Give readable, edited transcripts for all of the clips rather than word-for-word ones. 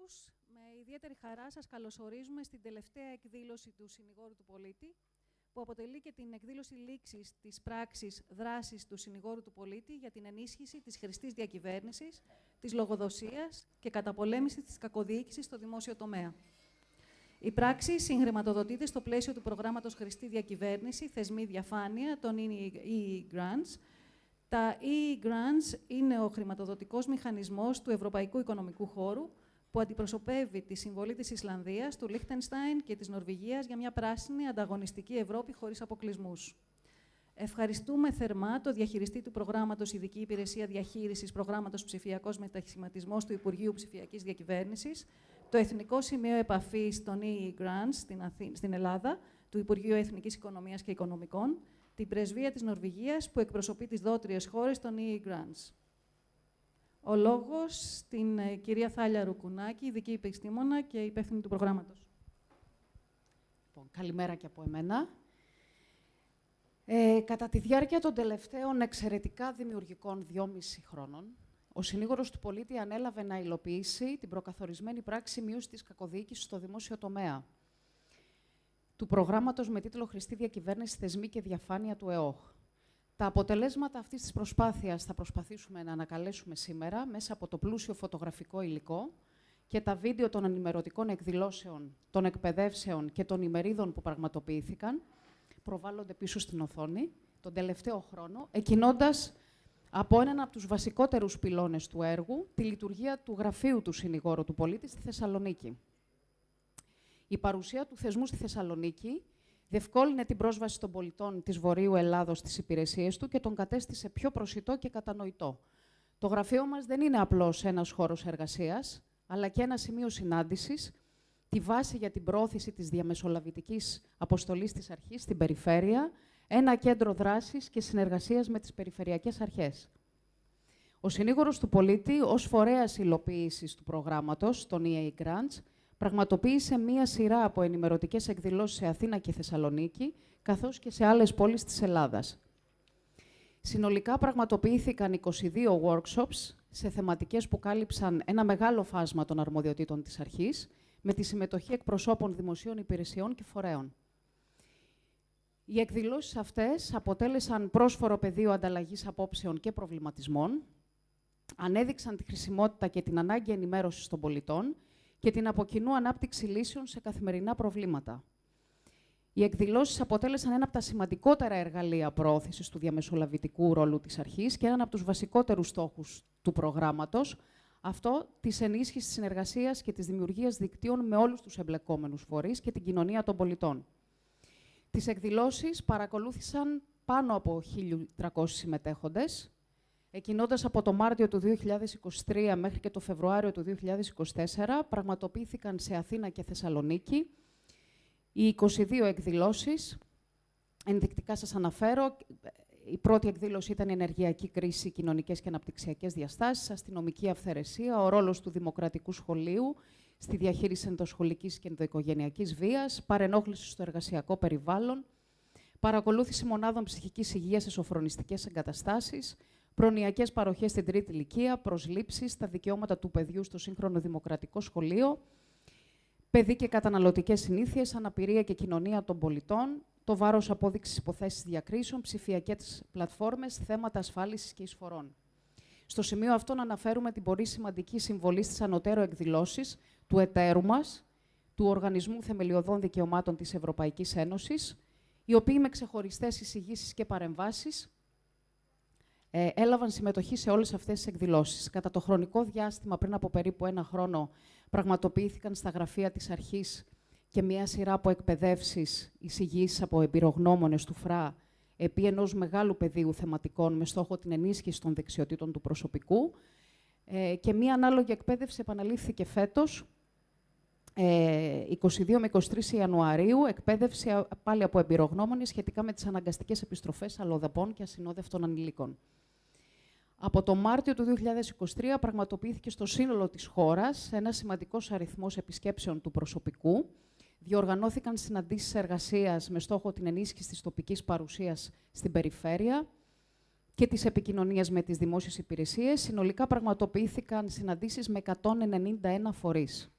όλους. Με ιδιαίτερη χαρά σας καλωσορίζουμε στην τελευταία εκδήλωση του Συνηγόρου του Πολίτη, που αποτελεί και την εκδήλωση λήξης της πράξης δράσης του Συνηγόρου του Πολίτη για την ενίσχυση της χρηστής διακυβέρνησης, της λογοδοσίας και καταπολέμηση της κακοδιοίκησης στο δημόσιο τομέα. Η πράξη συγχρηματοδοτείται στο πλαίσιο του προγράμματος Χρηστή Διακυβέρνηση, Θεσμοί Διαφάνεια, των EE-Grants. Τα EE-Grants είναι ο χρηματοδοτικός μηχανισμός του Ευρωπαϊκού Οικονομικού Χώρου, που αντιπροσωπεύει τη συμβολή της Ισλανδίας, του Λίχτενστάιν και της Νορβηγίας για μια πράσινη, ανταγωνιστική Ευρώπη χωρίς αποκλεισμούς. Ευχαριστούμε θερμά το διαχειριστή του προγράμματος Ειδική Υπηρεσία Διαχείρισης Προγράμματος Ψηφιακός Μετασχηματισμός του Υπουργείου Ψηφιακής Διακυβέρνησης, το Εθνικό Σημείο Επαφής των EE-Grants στην Ελλάδα, του Υπουργείου Εθνικής Οικονομίας και Οικονομικών, την Πρεσβεία της Νορβηγίας, που εκπροσωπεί τις δότριες χώρες των EE-Grants. Ο λόγος στην κυρία Θάλια Ρουκουνάκη, ειδική επιστήμονα και υπεύθυνη του προγράμματος. Λοιπόν, καλημέρα και από εμένα. Κατά τη διάρκεια των τελευταίων εξαιρετικά δημιουργικών 2,5 χρόνων, ο Συνήγορος του Πολίτη ανέλαβε να υλοποιήσει την προκαθορισμένη πράξη μείωσης της κακοδιοίκησης στο δημόσιο τομέα του προγράμματος με τίτλο «Χρηστή Διακυβέρνηση, Θεσμοί και Διαφάνεια» του ΕΟΧ. Τα αποτελέσματα αυτής της προσπάθειας θα προσπαθήσουμε να ανακαλέσουμε σήμερα μέσα από το πλούσιο φωτογραφικό υλικό και τα βίντεο των ενημερωτικών εκδηλώσεων, των εκπαιδεύσεων και των ημερίδων που πραγματοποιήθηκαν, προβάλλονται πίσω στην οθόνη, τον τελευταίο χρόνο, εκκινώντας από έναν από τους βασικότερους πυλώνες του έργου, τη λειτουργία του Γραφείου του Συνηγόρου του Πολίτη στη Θεσσαλονίκη. Η παρουσία του θεσμού στη Θεσσαλονίκη διευκόλυνε την πρόσβαση των πολιτών της Βορείου Ελλάδος στις υπηρεσίες του και τον κατέστησε πιο προσιτό και κατανοητό. Το γραφείο μας δεν είναι απλώς ένας χώρος εργασίας, αλλά και ένα σημείο συνάντησης, τη βάση για την προώθηση της διαμεσολαβητικής αποστολής της αρχής στην περιφέρεια, ένα κέντρο δράσης και συνεργασίας με τις περιφερειακές αρχές. Ο Συνήγορος του Πολίτη, ως φορέας υλοποίησης του προγράμματος, των EE-Grants, πραγματοποίησε μία σειρά από ενημερωτικές εκδηλώσεις σε Αθήνα και Θεσσαλονίκη, καθώς και σε άλλες πόλεις της Ελλάδας. Συνολικά πραγματοποιήθηκαν 22 workshops σε θεματικές που κάλυψαν ένα μεγάλο φάσμα των αρμοδιοτήτων της αρχής, με τη συμμετοχή εκπροσώπων δημοσίων υπηρεσιών και φορέων. Οι εκδηλώσεις αυτές αποτέλεσαν πρόσφορο πεδίο ανταλλαγής απόψεων και προβληματισμών, ανέδειξαν τη χρησιμότητα και την ανάγκη ενημέρωσης των πολιτών και την από κοινού ανάπτυξη λύσεων σε καθημερινά προβλήματα. Οι εκδηλώσεις αποτέλεσαν ένα από τα σημαντικότερα εργαλεία προώθησης του διαμεσολαβητικού ρόλου της αρχής και έναν από τους βασικότερους στόχους του προγράμματος, αυτό της ενίσχυσης της συνεργασίας και της δημιουργίας δικτύων με όλους τους εμπλεκόμενους φορείς και την κοινωνία των πολιτών. Τις εκδηλώσεις παρακολούθησαν πάνω από 1.300 συμμετέχοντες, εκκινώντας από το Μάρτιο του 2023 μέχρι και το Φεβρουάριο του 2024, πραγματοποιήθηκαν σε Αθήνα και Θεσσαλονίκη οι 22 εκδηλώσεις. Ενδεικτικά σας αναφέρω. Η πρώτη εκδήλωση ήταν η ενεργειακή κρίση, κοινωνικές και αναπτυξιακές διαστάσεις, αστυνομική αυθαιρεσία, ο ρόλος του δημοκρατικού σχολείου στη διαχείριση ενδοσχολικής και ενδοοικογενειακής βίας, παρενόχληση στο εργασιακό περιβάλλον, παρακολούθηση μονάδων ψυχικής υγείας σε σοφρονιστικές εγκαταστάσεις, προνοιακές παροχές στην τρίτη ηλικία, προσλήψεις στα δικαιώματα του παιδιού στο σύγχρονο δημοκρατικό σχολείο, παιδί και καταναλωτικές συνήθειες, αναπηρία και κοινωνία των πολιτών, το βάρος απόδειξης υποθέσεις διακρίσεων, ψηφιακές πλατφόρμες, θέματα ασφάλισης και εισφορών. Στο σημείο αυτό να αναφέρουμε την πολύ σημαντική συμβολή στις ανωτέρω εκδηλώσεις του εταίρου μας, του Οργανισμού Θεμελιωδών Δικαιωμάτων της Ευρωπαϊκής Ένωσης, οι οποίοι με ξεχωριστές εισηγήσεις και παρεμβάσεις έλαβαν συμμετοχή σε όλες αυτές τις εκδηλώσεις. Κατά το χρονικό διάστημα, πριν από περίπου 1 χρόνο, πραγματοποιήθηκαν στα γραφεία της αρχής και μια σειρά από εκπαιδεύσεις, εισηγήσεις από εμπειρογνώμονες του ΦΡΑ, επί ενός μεγάλου πεδίου θεματικών με στόχο την ενίσχυση των δεξιοτήτων του προσωπικού. Και μια ανάλογη εκπαίδευση επαναλήφθηκε φέτος, 22 με 23 Ιανουαρίου, εκπαίδευση πάλι από εμπειρογνώμονες σχετικά με τις αναγκαστικές επιστροφές αλλοδαπών και ασυνόδευτων ανηλίκων. Από το Μάρτιο του 2023 πραγματοποιήθηκε στο σύνολο της χώρας ένας σημαντικός αριθμός επισκέψεων του προσωπικού. Διοργανώθηκαν συναντήσεις εργασίας με στόχο την ενίσχυση της τοπικής παρουσίας στην περιφέρεια και τις επικοινωνίες με τις δημόσιες υπηρεσίες. Συνολικά πραγματοποιήθηκαν συναντήσεις με 191 φορείς.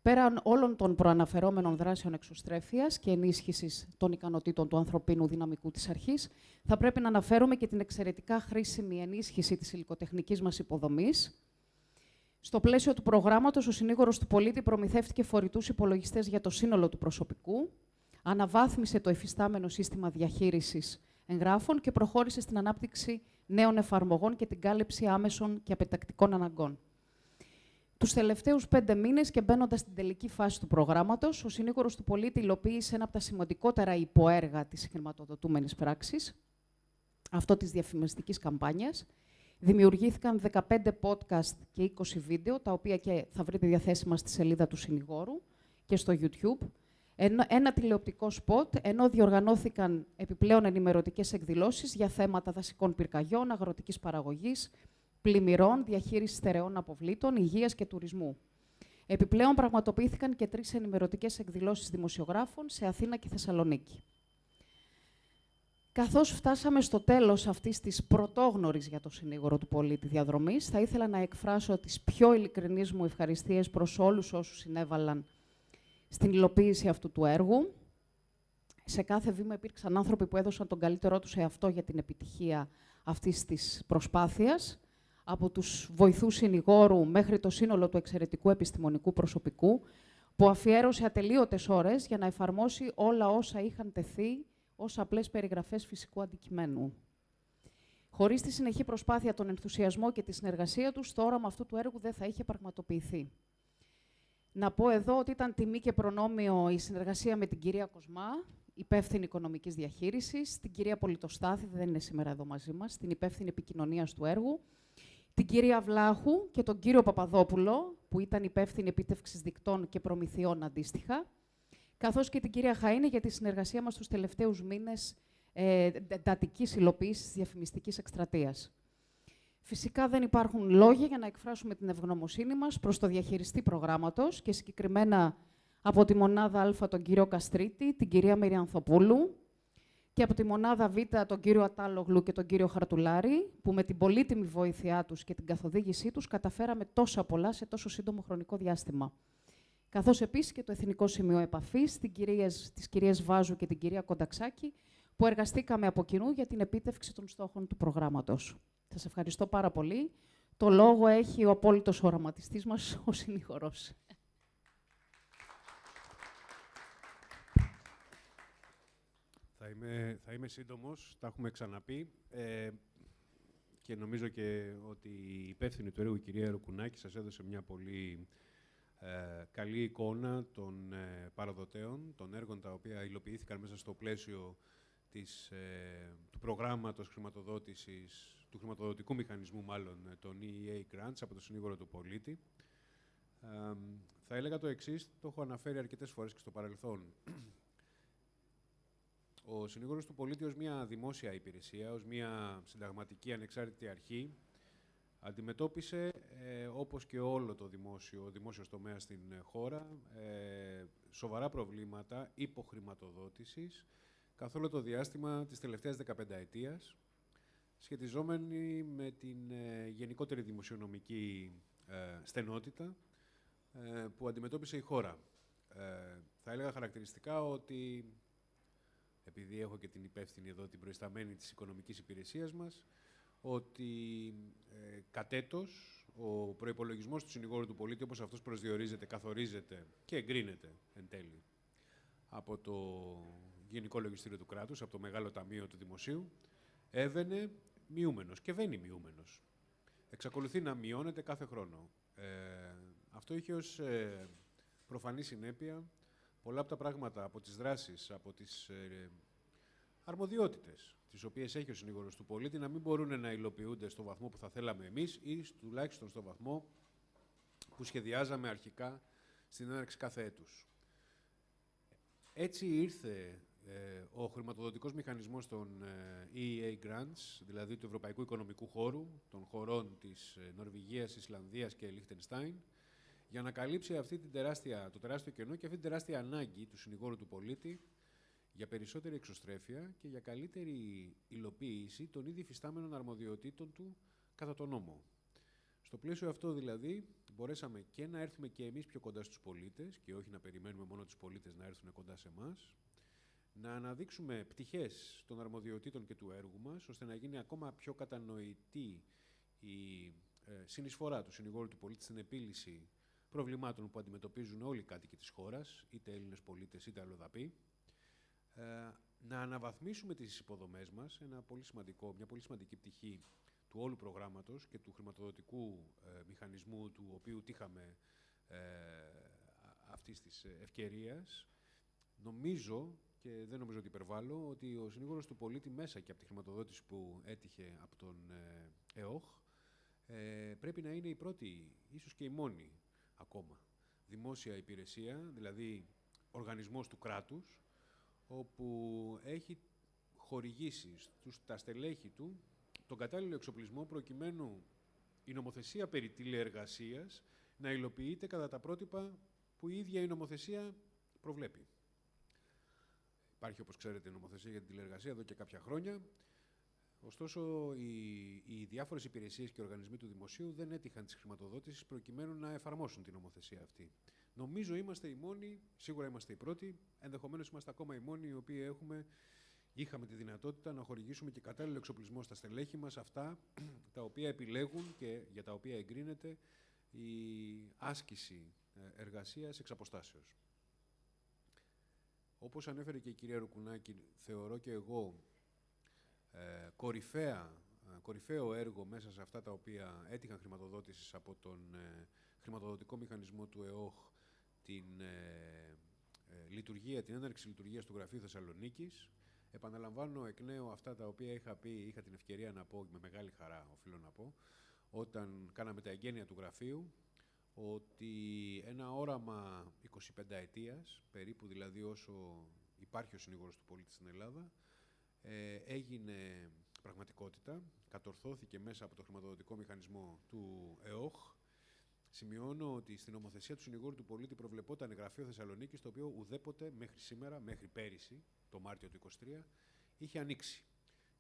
Πέραν όλων των προαναφερόμενων δράσεων εξωστρέφειας και ενίσχυσης των ικανοτήτων του ανθρωπίνου δυναμικού της αρχής, θα πρέπει να αναφέρουμε και την εξαιρετικά χρήσιμη ενίσχυση της υλικοτεχνικής μας υποδομής. Στο πλαίσιο του προγράμματος, ο συνήγορος του πολίτη προμηθεύτηκε φορητούς υπολογιστές για το σύνολο του προσωπικού, αναβάθμισε το εφιστάμενο σύστημα διαχείρισης εγγράφων και προχώρησε στην ανάπτυξη νέων εφαρμογών και την κάλυψη άμεσων και απαιτακτικών αναγκών. Τους τελευταίους 5 μήνες και μπαίνοντας στην τελική φάση του προγράμματος, ο συνήγορος του πολίτη υλοποίησε ένα από τα σημαντικότερα υποέργα της χρηματοδοτούμενης πράξης, αυτό της διαφημιστικής καμπάνιας. Δημιουργήθηκαν 15 podcast και 20 βίντεο, τα οποία και θα βρείτε διαθέσιμα στη σελίδα του συνηγόρου και στο YouTube. Ένα τηλεοπτικό σποτ, ενώ διοργανώθηκαν επιπλέον ενημερωτικές εκδηλώσεις για θέματα δασικών πυρκαγιών, αγροτικής παραγωγής, πλημμυρών, διαχείρισης στερεών αποβλήτων, υγείας και τουρισμού. Επιπλέον πραγματοποιήθηκαν και 3 ενημερωτικές εκδηλώσεις δημοσιογράφων σε Αθήνα και Θεσσαλονίκη. Καθώς φτάσαμε στο τέλος αυτής της πρωτόγνωρης για το συνήγορο του πολίτη διαδρομής, θα ήθελα να εκφράσω τις πιο ειλικρινείς μου ευχαριστίες προς όλους όσους συνέβαλαν στην υλοποίηση αυτού του έργου. Σε κάθε βήμα υπήρξαν άνθρωποι που έδωσαν τον καλύτερό τους εαυτό για την επιτυχία αυτής της προσπάθειας, από τους βοηθούς συνηγόρου μέχρι το σύνολο του εξαιρετικού επιστημονικού προσωπικού, που αφιέρωσε ατελείωτες ώρες για να εφαρμόσει όλα όσα είχαν τεθεί ως απλές περιγραφές φυσικού αντικειμένου. Χωρίς τη συνεχή προσπάθεια, τον ενθουσιασμό και τη συνεργασία τους, το όραμα αυτού του έργου δεν θα είχε πραγματοποιηθεί. Να πω εδώ ότι ήταν τιμή και προνόμιο η συνεργασία με την κυρία Κοσμά, υπεύθυνη οικονομικής διαχείρισης, την κυρία Πολιτοστάθη, δεν είναι σήμερα εδώ μαζί μας, την υπεύθυνη επικοινωνίας του έργου, την κυρία Βλάχου και τον κύριο Παπαδόπουλο, που ήταν υπεύθυνη επίτευξης δικτών και προμηθειών αντίστοιχα, καθώς και την κυρία Χαΐνη για τη συνεργασία μας τους τελευταίους μήνες εντατικής υλοποίησης της διαφημιστικής εκστρατείας. Φυσικά δεν υπάρχουν λόγια για να εκφράσουμε την ευγνωμοσύνη μας προς το διαχειριστή προγράμματος και συγκεκριμένα από τη μονάδα Α τον κύριο Καστρίτη, την κυρία Μυριανθοπούλου και από τη μονάδα Β τον κύριο Ατάλογλου και τον κύριο Χαρτουλάρη, που με την πολύτιμη βοήθειά τους και την καθοδήγησή τους καταφέραμε τόσα πολλά σε τόσο σύντομο χρονικό διάστημα. Καθώς επίσης και το Εθνικό Σημείο Επαφής, τις κυρίες Βάζου και την κυρία Κονταξάκη, που εργαστήκαμε από κοινού για την επίτευξη των στόχων του προγράμματος. Σας ευχαριστώ πάρα πολύ. Το λόγο έχει ο απόλυτος οραματιστής μας, ο συνήγορος. Θα είμαι σύντομος, τα έχουμε ξαναπεί και νομίζω και ότι η υπεύθυνη του έργου, η κυρία Ροκουνάκη, σας έδωσε μια πολύ καλή εικόνα των παραδοτέων, των έργων τα οποία υλοποιήθηκαν μέσα στο πλαίσιο του προγράμματος χρηματοδότησης, του χρηματοδοτικού μηχανισμού μάλλον, των EEA Grants από το συνήγορο του πολίτη. Θα έλεγα το εξής, το έχω αναφέρει αρκετές φορές και στο παρελθόν. Ο συνήγορος του πολίτη ως μια δημόσια υπηρεσία, ως μια συνταγματική ανεξάρτητη αρχή, αντιμετώπισε, όπως και όλο το δημόσιο τομέα στην χώρα, σοβαρά προβλήματα υποχρηματοδότησης καθ' όλο το διάστημα της τελευταίας 15ετίας, σχετιζόμενη με την γενικότερη δημοσιονομική στενότητα που αντιμετώπισε η χώρα. Θα έλεγα χαρακτηριστικά ότι, επειδή έχω και την υπεύθυνη εδώ, την προϊσταμένη της οικονομικής υπηρεσίας μας, ότι κατ' έτος ο προϋπολογισμός του συνηγόρου του πολίτη, όπως αυτός προσδιορίζεται, καθορίζεται και εγκρίνεται εν τέλει από το Γενικό Λογιστήριο του Κράτους, από το Μεγάλο Ταμείο του Δημοσίου, έβαινε μειούμενος και βαίνει μειούμενος. Εξακολουθεί να μειώνεται κάθε χρόνο. Αυτό είχε ως προφανή συνέπεια πολλά από τα πράγματα, από τις δράσεις, από τις αρμοδιότητες, τις οποίες έχει ο συνήγορος του πολίτη, να μην μπορούν να υλοποιούνται στο βαθμό που θα θέλαμε εμείς ή τουλάχιστον στο βαθμό που σχεδιάζαμε αρχικά στην έναρξη κάθε έτους. Έτσι ήρθε ο χρηματοδοτικός μηχανισμός των EEA Grants, δηλαδή του Ευρωπαϊκού Οικονομικού Χώρου, των χωρών της Νορβηγίας, Ισλανδίας και Λιχτενστάιν, για να καλύψει το τεράστιο κενό και αυτή την τεράστια ανάγκη του συνηγόρου του πολίτη για περισσότερη εξωστρέφεια και για καλύτερη υλοποίηση των ήδη φυστάμενων αρμοδιοτήτων του κατά τον νόμο. Στο πλαίσιο αυτό δηλαδή μπορέσαμε και να έρθουμε και εμείς πιο κοντά στους πολίτες και όχι να περιμένουμε μόνο τους πολίτες να έρθουν κοντά σε εμάς, να αναδείξουμε πτυχές των αρμοδιοτήτων και του έργου μας, ώστε να γίνει ακόμα πιο κατανοητή η συνεισφορά του συνηγόρου του πολίτη στην επίλυση προβλημάτων που αντιμετωπίζουν όλοι οι κάτοικοι της χώρας, είτε Έλληνες πολίτες είτε αλλοδαποί, να αναβαθμίσουμε τις υποδομές μας, μια πολύ σημαντική πτυχή του όλου προγράμματος και του χρηματοδοτικού μηχανισμού του οποίου τύχαμε αυτής της ευκαιρίας. Νομίζω, και δεν νομίζω ότι υπερβάλλω, ότι ο συνήγορος του πολίτη μέσα και από τη χρηματοδότηση που έτυχε από τον ΕΟΧ πρέπει να είναι η πρώτη, ίσως και η μόνη ακόμα, δημόσια υπηρεσία, δηλαδή οργανισμός του κράτους, όπου έχει χορηγήσει στα στελέχη του τον κατάλληλο εξοπλισμό προκειμένου η νομοθεσία περί τηλεεργασίας να υλοποιείται κατά τα πρότυπα που η ίδια η νομοθεσία προβλέπει. Υπάρχει, όπως ξέρετε, η νομοθεσία για την τηλεεργασία εδώ και κάποια χρόνια. Ωστόσο, οι διάφορες υπηρεσίες και οργανισμοί του δημοσίου δεν έτυχαν της χρηματοδότησης προκειμένου να εφαρμόσουν την νομοθεσία αυτή. Νομίζω είμαστε οι μόνοι, σίγουρα είμαστε οι πρώτοι, ενδεχομένως είμαστε ακόμα οι μόνοι οι οποίοι είχαμε τη δυνατότητα να χορηγήσουμε και κατάλληλο εξοπλισμό στα στελέχη μας, αυτά τα οποία επιλέγουν και για τα οποία εγκρίνεται η άσκηση εργασίας εξ αποστάσεως. Όπως ανέφερε και η κυρία Ρουκουνάκη, θεωρώ και εγώ κορυφαίο έργο μέσα σε αυτά τα οποία έτυχαν χρηματοδότησης από τον χρηματοδοτικό μηχανισμό του ΕΟΧ, την έναρξη λειτουργίας του Γραφείου Θεσσαλονίκης. Επαναλαμβάνω εκ νέου αυτά τα οποία είχα την ευκαιρία να πω, με μεγάλη χαρά οφείλω να πω, όταν κάναμε τα εγγένεια του γραφείου, ότι ένα όραμα 25 ετίας, περίπου δηλαδή όσο υπάρχει ο συνήγορος του πολίτη στην Ελλάδα, έγινε πραγματικότητα, κατορθώθηκε μέσα από το χρηματοδοτικό μηχανισμό του ΕΟΧ. Σημειώνω ότι στην νομοθεσία του συνηγόρου του πολίτη προβλεπόταν Γραφείο Θεσσαλονίκης, το οποίο ουδέποτε μέχρι σήμερα, μέχρι πέρυσι, το Μάρτιο του 2023, είχε ανοίξει.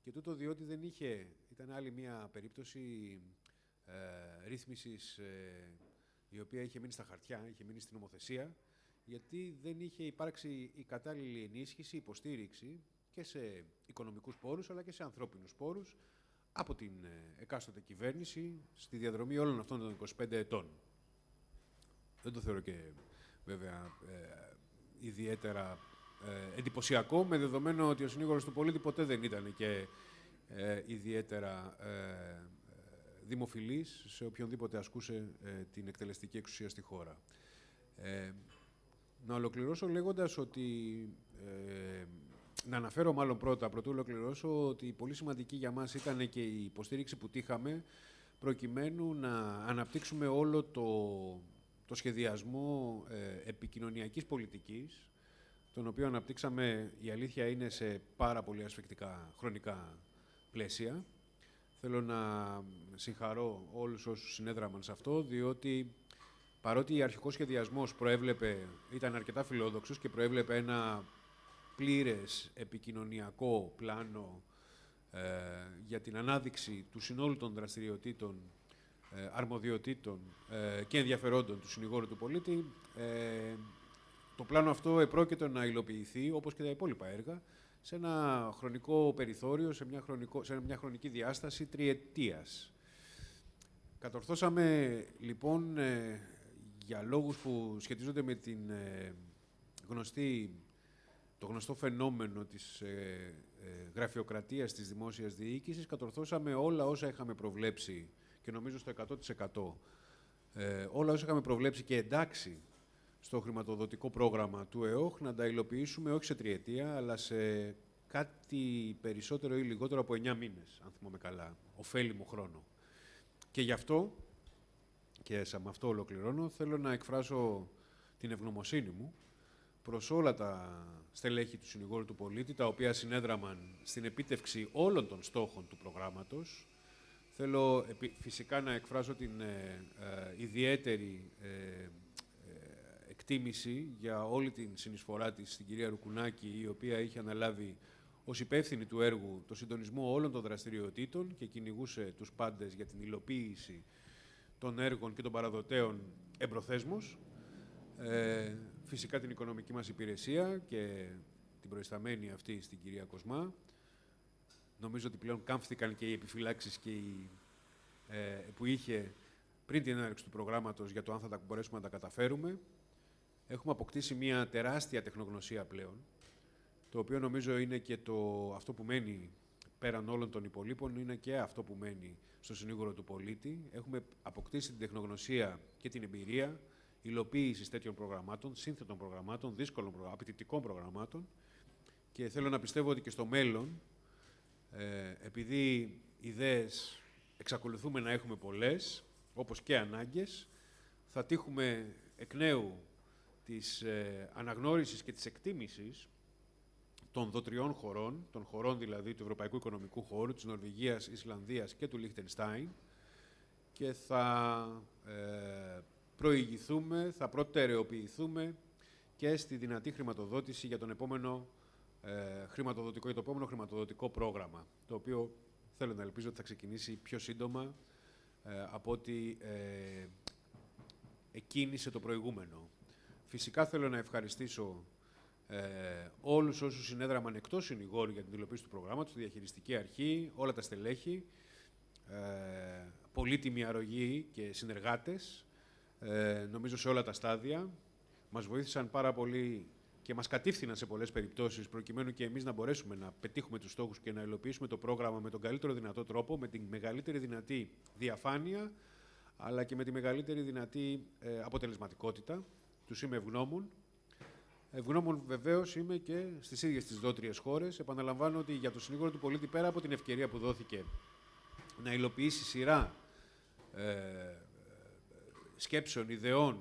Και τούτο διότι ήταν άλλη μια περίπτωση ρύθμισης η οποία είχε μείνει στα χαρτιά, είχε μείνει στην νομοθεσία, γιατί δεν είχε υπάρξει η κατάλληλη ενίσχυση, υποστήριξη και σε οικονομικούς πόρους, αλλά και σε ανθρώπινους πόρους από την εκάστοτε κυβέρνηση στη διαδρομή όλων αυτών των 25 ετών. Δεν το θεωρώ και βέβαια ιδιαίτερα εντυπωσιακό, με δεδομένο ότι ο συνήγορος του πολίτη ποτέ δεν ήταν και ιδιαίτερα δημοφιλής σε οποιονδήποτε ασκούσε την εκτελεστική εξουσία στη χώρα. Να ολοκληρώσω λέγοντας ότι... να αναφέρω μάλλον πρώτα, πρωτού ολοκληρώσω, ότι πολύ σημαντική για μας ήταν και η υποστήριξη που τύχαμε προκειμένου να αναπτύξουμε όλο το σχεδιασμό επικοινωνιακής πολιτικής, τον οποίο αναπτύξαμε, η αλήθεια είναι, σε πάρα πολύ ασφικτικά χρονικά πλαίσια. Θέλω να συγχαρώ όλους όσους συνέδραμαν σε αυτό, διότι παρότι ο αρχικός σχεδιασμός ήταν αρκετά φιλόδοξος και προέβλεπε ένα πλήρες επικοινωνιακό πλάνο για την ανάδειξη του συνόλου των δραστηριοτήτων, αρμοδιοτήτων και ενδιαφερόντων του συνηγόρου του πολίτη, το πλάνο αυτό επρόκειτο να υλοποιηθεί, όπως και τα υπόλοιπα έργα, σε ένα χρονικό περιθώριο, σε μια χρονική διάσταση τριετίας. Κατορθώσαμε, λοιπόν, για λόγους που σχετίζονται με το γνωστό φαινόμενο της γραφειοκρατίας της δημόσιας διοίκησης, κατορθώσαμε όλα όσα είχαμε προβλέψει, και νομίζω στο 100%, όλα όσα είχαμε προβλέψει και εντάξει στο χρηματοδοτικό πρόγραμμα του ΕΟΧ, να τα υλοποιήσουμε όχι σε τριετία, αλλά σε κάτι περισσότερο ή λιγότερο από 9 μήνες, αν θυμάμαι καλά, ωφέλιμο χρόνο. Και γι' αυτό, και με αυτό ολοκληρώνω, θέλω να εκφράσω την ευγνωμοσύνη μου προς όλα τα στελέχη του συνηγόρου του πολίτη, τα οποία συνέδραμαν στην επίτευξη όλων των στόχων του προγράμματος. Θέλω φυσικά να εκφράσω την ιδιαίτερη εκτίμηση για όλη την συνεισφορά της στην κυρία Ρουκουνάκη, η οποία είχε αναλάβει ως υπεύθυνη του έργου το συντονισμό όλων των δραστηριοτήτων και κυνηγούσε τους πάντες για την υλοποίηση των έργων και των παραδοτέων εμπροθέσμως. Φυσικά την οικονομική μας υπηρεσία και την προϊσταμένη αυτή στην κυρία Κοσμά. Νομίζω ότι πλέον κάμφθηκαν και οι επιφυλάξεις και που είχε πριν την έναρξη του προγράμματος για το αν θα μπορέσουμε να τα καταφέρουμε. Έχουμε αποκτήσει μια τεράστια τεχνογνωσία πλέον, το οποίο νομίζω είναι και αυτό που μένει πέραν όλων των υπολείπων, είναι και αυτό που μένει στο συνήγορο του πολίτη. Έχουμε αποκτήσει την τεχνογνωσία και την εμπειρία υλοποίησης τέτοιων προγραμμάτων, σύνθετων προγραμμάτων, δύσκολων απαιτητικών προγραμμάτων, και θέλω να πιστεύω ότι και στο μέλλον, επειδή ιδέες εξακολουθούμε να έχουμε πολλές, όπως και ανάγκες, θα τύχουμε εκ νέου της αναγνώρισης και της εκτίμησης των δοτριών χωρών, των χωρών δηλαδή του Ευρωπαϊκού Οικονομικού Χώρου, της Νορβηγίας, Ισλανδίας και του Λιχτενστάιν, και θα προηγηθούμε, θα προτεραιοποιηθούμε και στη δυνατή χρηματοδότηση για τον επόμενο χρηματοδοτικό πρόγραμμα, το οποίο θέλω να ελπίζω ότι θα ξεκινήσει πιο σύντομα από ό,τι εκκίνησε το προηγούμενο. Φυσικά θέλω να ευχαριστήσω όλους όσους συνέδραμαν εκτός συνηγόρου για την υλοποίηση του προγράμματος, τη διαχειριστική αρχή, όλα τα στελέχη, πολύτιμη αρρωγή και συνεργάτες, νομίζω σε όλα τα στάδια. Μας βοήθησαν πάρα πολύ και μας κατήφθηναν σε πολλές περιπτώσεις, προκειμένου και εμείς να μπορέσουμε να πετύχουμε τους στόχους και να υλοποιήσουμε το πρόγραμμα με τον καλύτερο δυνατό τρόπο, με τη μεγαλύτερη δυνατή διαφάνεια, αλλά και με τη μεγαλύτερη δυνατή αποτελεσματικότητα. Τους είμαι ευγνώμων. Ευγνώμων βεβαίως είμαι και στις ίδιες τις δότριες χώρες. Επαναλαμβάνω ότι για το συνήγορο του πολίτη, πέρα από την ευκαιρία που δόθηκε να υλοποιήσει σειρά σκέψεων, ιδεών,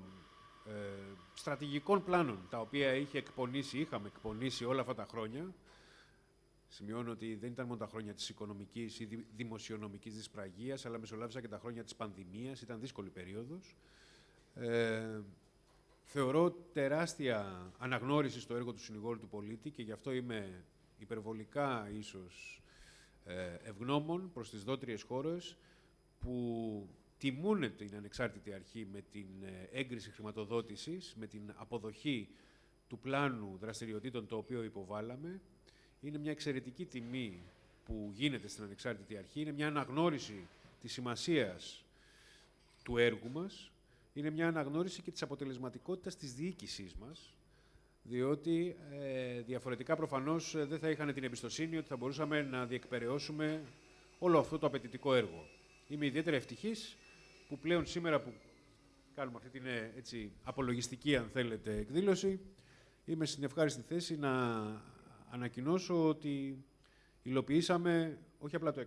στρατηγικών πλάνων, τα οποία είχαμε εκπονήσει όλα αυτά τα χρόνια. Σημειώνω ότι δεν ήταν μόνο τα χρόνια της οικονομικής ή δημοσιονομικής δυσπραγίας, αλλά μεσολάβησαν και τα χρόνια της πανδημίας. Ήταν δύσκολη περίοδος. Θεωρώ τεράστια αναγνώριση στο έργο του συνηγόρου του πολίτη και γι' αυτό είμαι υπερβολικά ίσως ευγνώμων προς τις δότριες χώρες που τιμούν την ανεξάρτητη αρχή με την έγκριση χρηματοδότησης, με την αποδοχή του πλάνου δραστηριοτήτων το οποίο υποβάλαμε. Είναι μια εξαιρετική τιμή που γίνεται στην ανεξάρτητη αρχή, είναι μια αναγνώριση της σημασίας του έργου μας, είναι μια αναγνώριση και της αποτελεσματικότητας της διοίκησής μας, διότι διαφορετικά προφανώς δεν θα είχαν την εμπιστοσύνη ότι θα μπορούσαμε να διεκπεραιώσουμε όλο αυτό το απαιτητικό έργο. Είμαι ιδιαίτερα ευτυχής που πλέον σήμερα που κάνουμε αυτή την έτσι, απολογιστική, αν θέλετε, εκδήλωση, είμαι στην ευχάριστη θέση να ανακοινώσω ότι υλοποιήσαμε όχι απλά το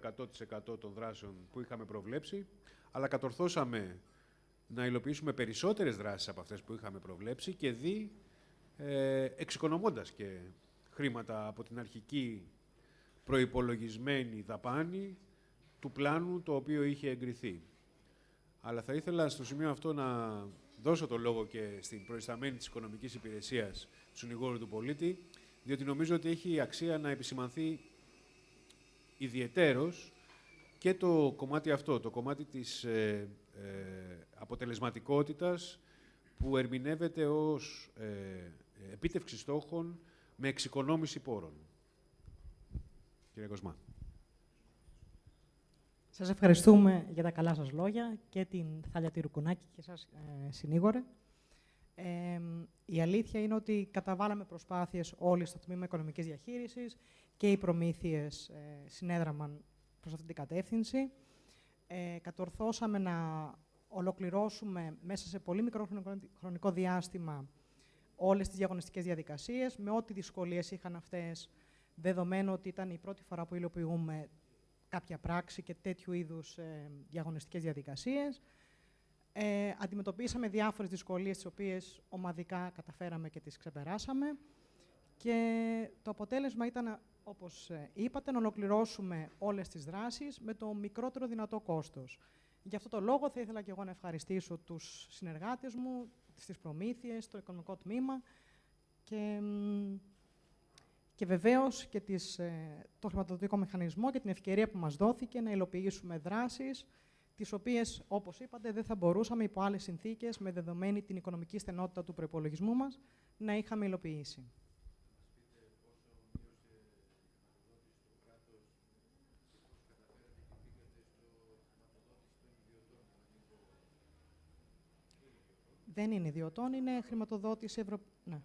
100% των δράσεων που είχαμε προβλέψει, αλλά κατορθώσαμε να υλοποιήσουμε περισσότερες δράσεις από αυτές που είχαμε προβλέψει και εξοικονομώντας και χρήματα από την αρχική προϋπολογισμένη δαπάνη του πλάνου το οποίο είχε εγκριθεί. Αλλά θα ήθελα στο σημείο αυτό να δώσω το λόγο και στην προϊσταμένη της οικονομικής υπηρεσίας του συνηγόρου του πολίτη, διότι νομίζω ότι έχει αξία να επισημανθεί ιδιαιτέρως και το κομμάτι αυτό, το κομμάτι της αποτελεσματικότητας που ερμηνεύεται ως επίτευξη στόχων με εξοικονόμηση πόρων. Κύριε Κοσμά. Σας ευχαριστούμε για τα καλά σας λόγια και την Θάλια Τυρουκουνάκη και σας, συνήγορε. Η αλήθεια είναι ότι καταβάλαμε προσπάθειες όλοι στο Τμήμα Οικονομικής Διαχείρισης και οι προμήθειες συνέδραμαν προς αυτή την κατεύθυνση. Κατορθώσαμε να ολοκληρώσουμε μέσα σε πολύ μικρό χρονικό διάστημα όλες τις διαγωνιστικές διαδικασίες, με ό,τι δυσκολίες είχαν αυτές, δεδομένου ότι ήταν η πρώτη φορά που υλοποιούμε κάποια πράξη και τέτοιου είδους διαγωνιστικές διαδικασίες. Αντιμετωπίσαμε διάφορες δυσκολίες, τις οποίες ομαδικά καταφέραμε και τις ξεπεράσαμε. Και το αποτέλεσμα ήταν, όπως είπατε, να ολοκληρώσουμε όλες τις δράσεις με το μικρότερο δυνατό κόστος. Γι' αυτό το λόγο θα ήθελα και εγώ να ευχαριστήσω τους συνεργάτες μου, στις προμήθειες, το οικονομικό τμήμα και βεβαίως και το χρηματοδοτικό μηχανισμό και την ευκαιρία που μας δόθηκε να υλοποιήσουμε δράσεις τις οποίες, όπως είπατε, δεν θα μπορούσαμε υπό άλλες συνθήκες, με δεδομένη την οικονομική στενότητα του προϋπολογισμού μας, να είχαμε υλοποιήσει. Δεν είναι ιδιωτών, είναι χρηματοδότηση Ναι.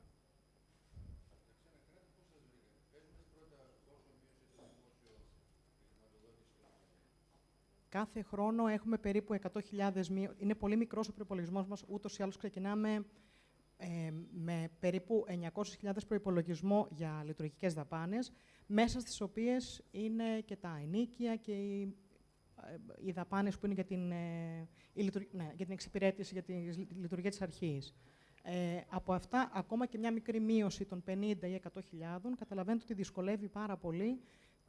Κάθε χρόνο έχουμε περίπου 100.000 Είναι πολύ μικρός ο προϋπολογισμός μας, ούτως ή άλλως ξεκινάμε με περίπου 900.000 προϋπολογισμό για λειτουργικές δαπάνες, μέσα στις οποίες είναι και τα ενοίκια και οι δαπάνες που είναι για την εξυπηρέτηση, για τη λειτουργία της αρχής. Από αυτά, ακόμα και μια μικρή μείωση των 50 ή 100.000, καταλαβαίνετε ότι δυσκολεύει πάρα πολύ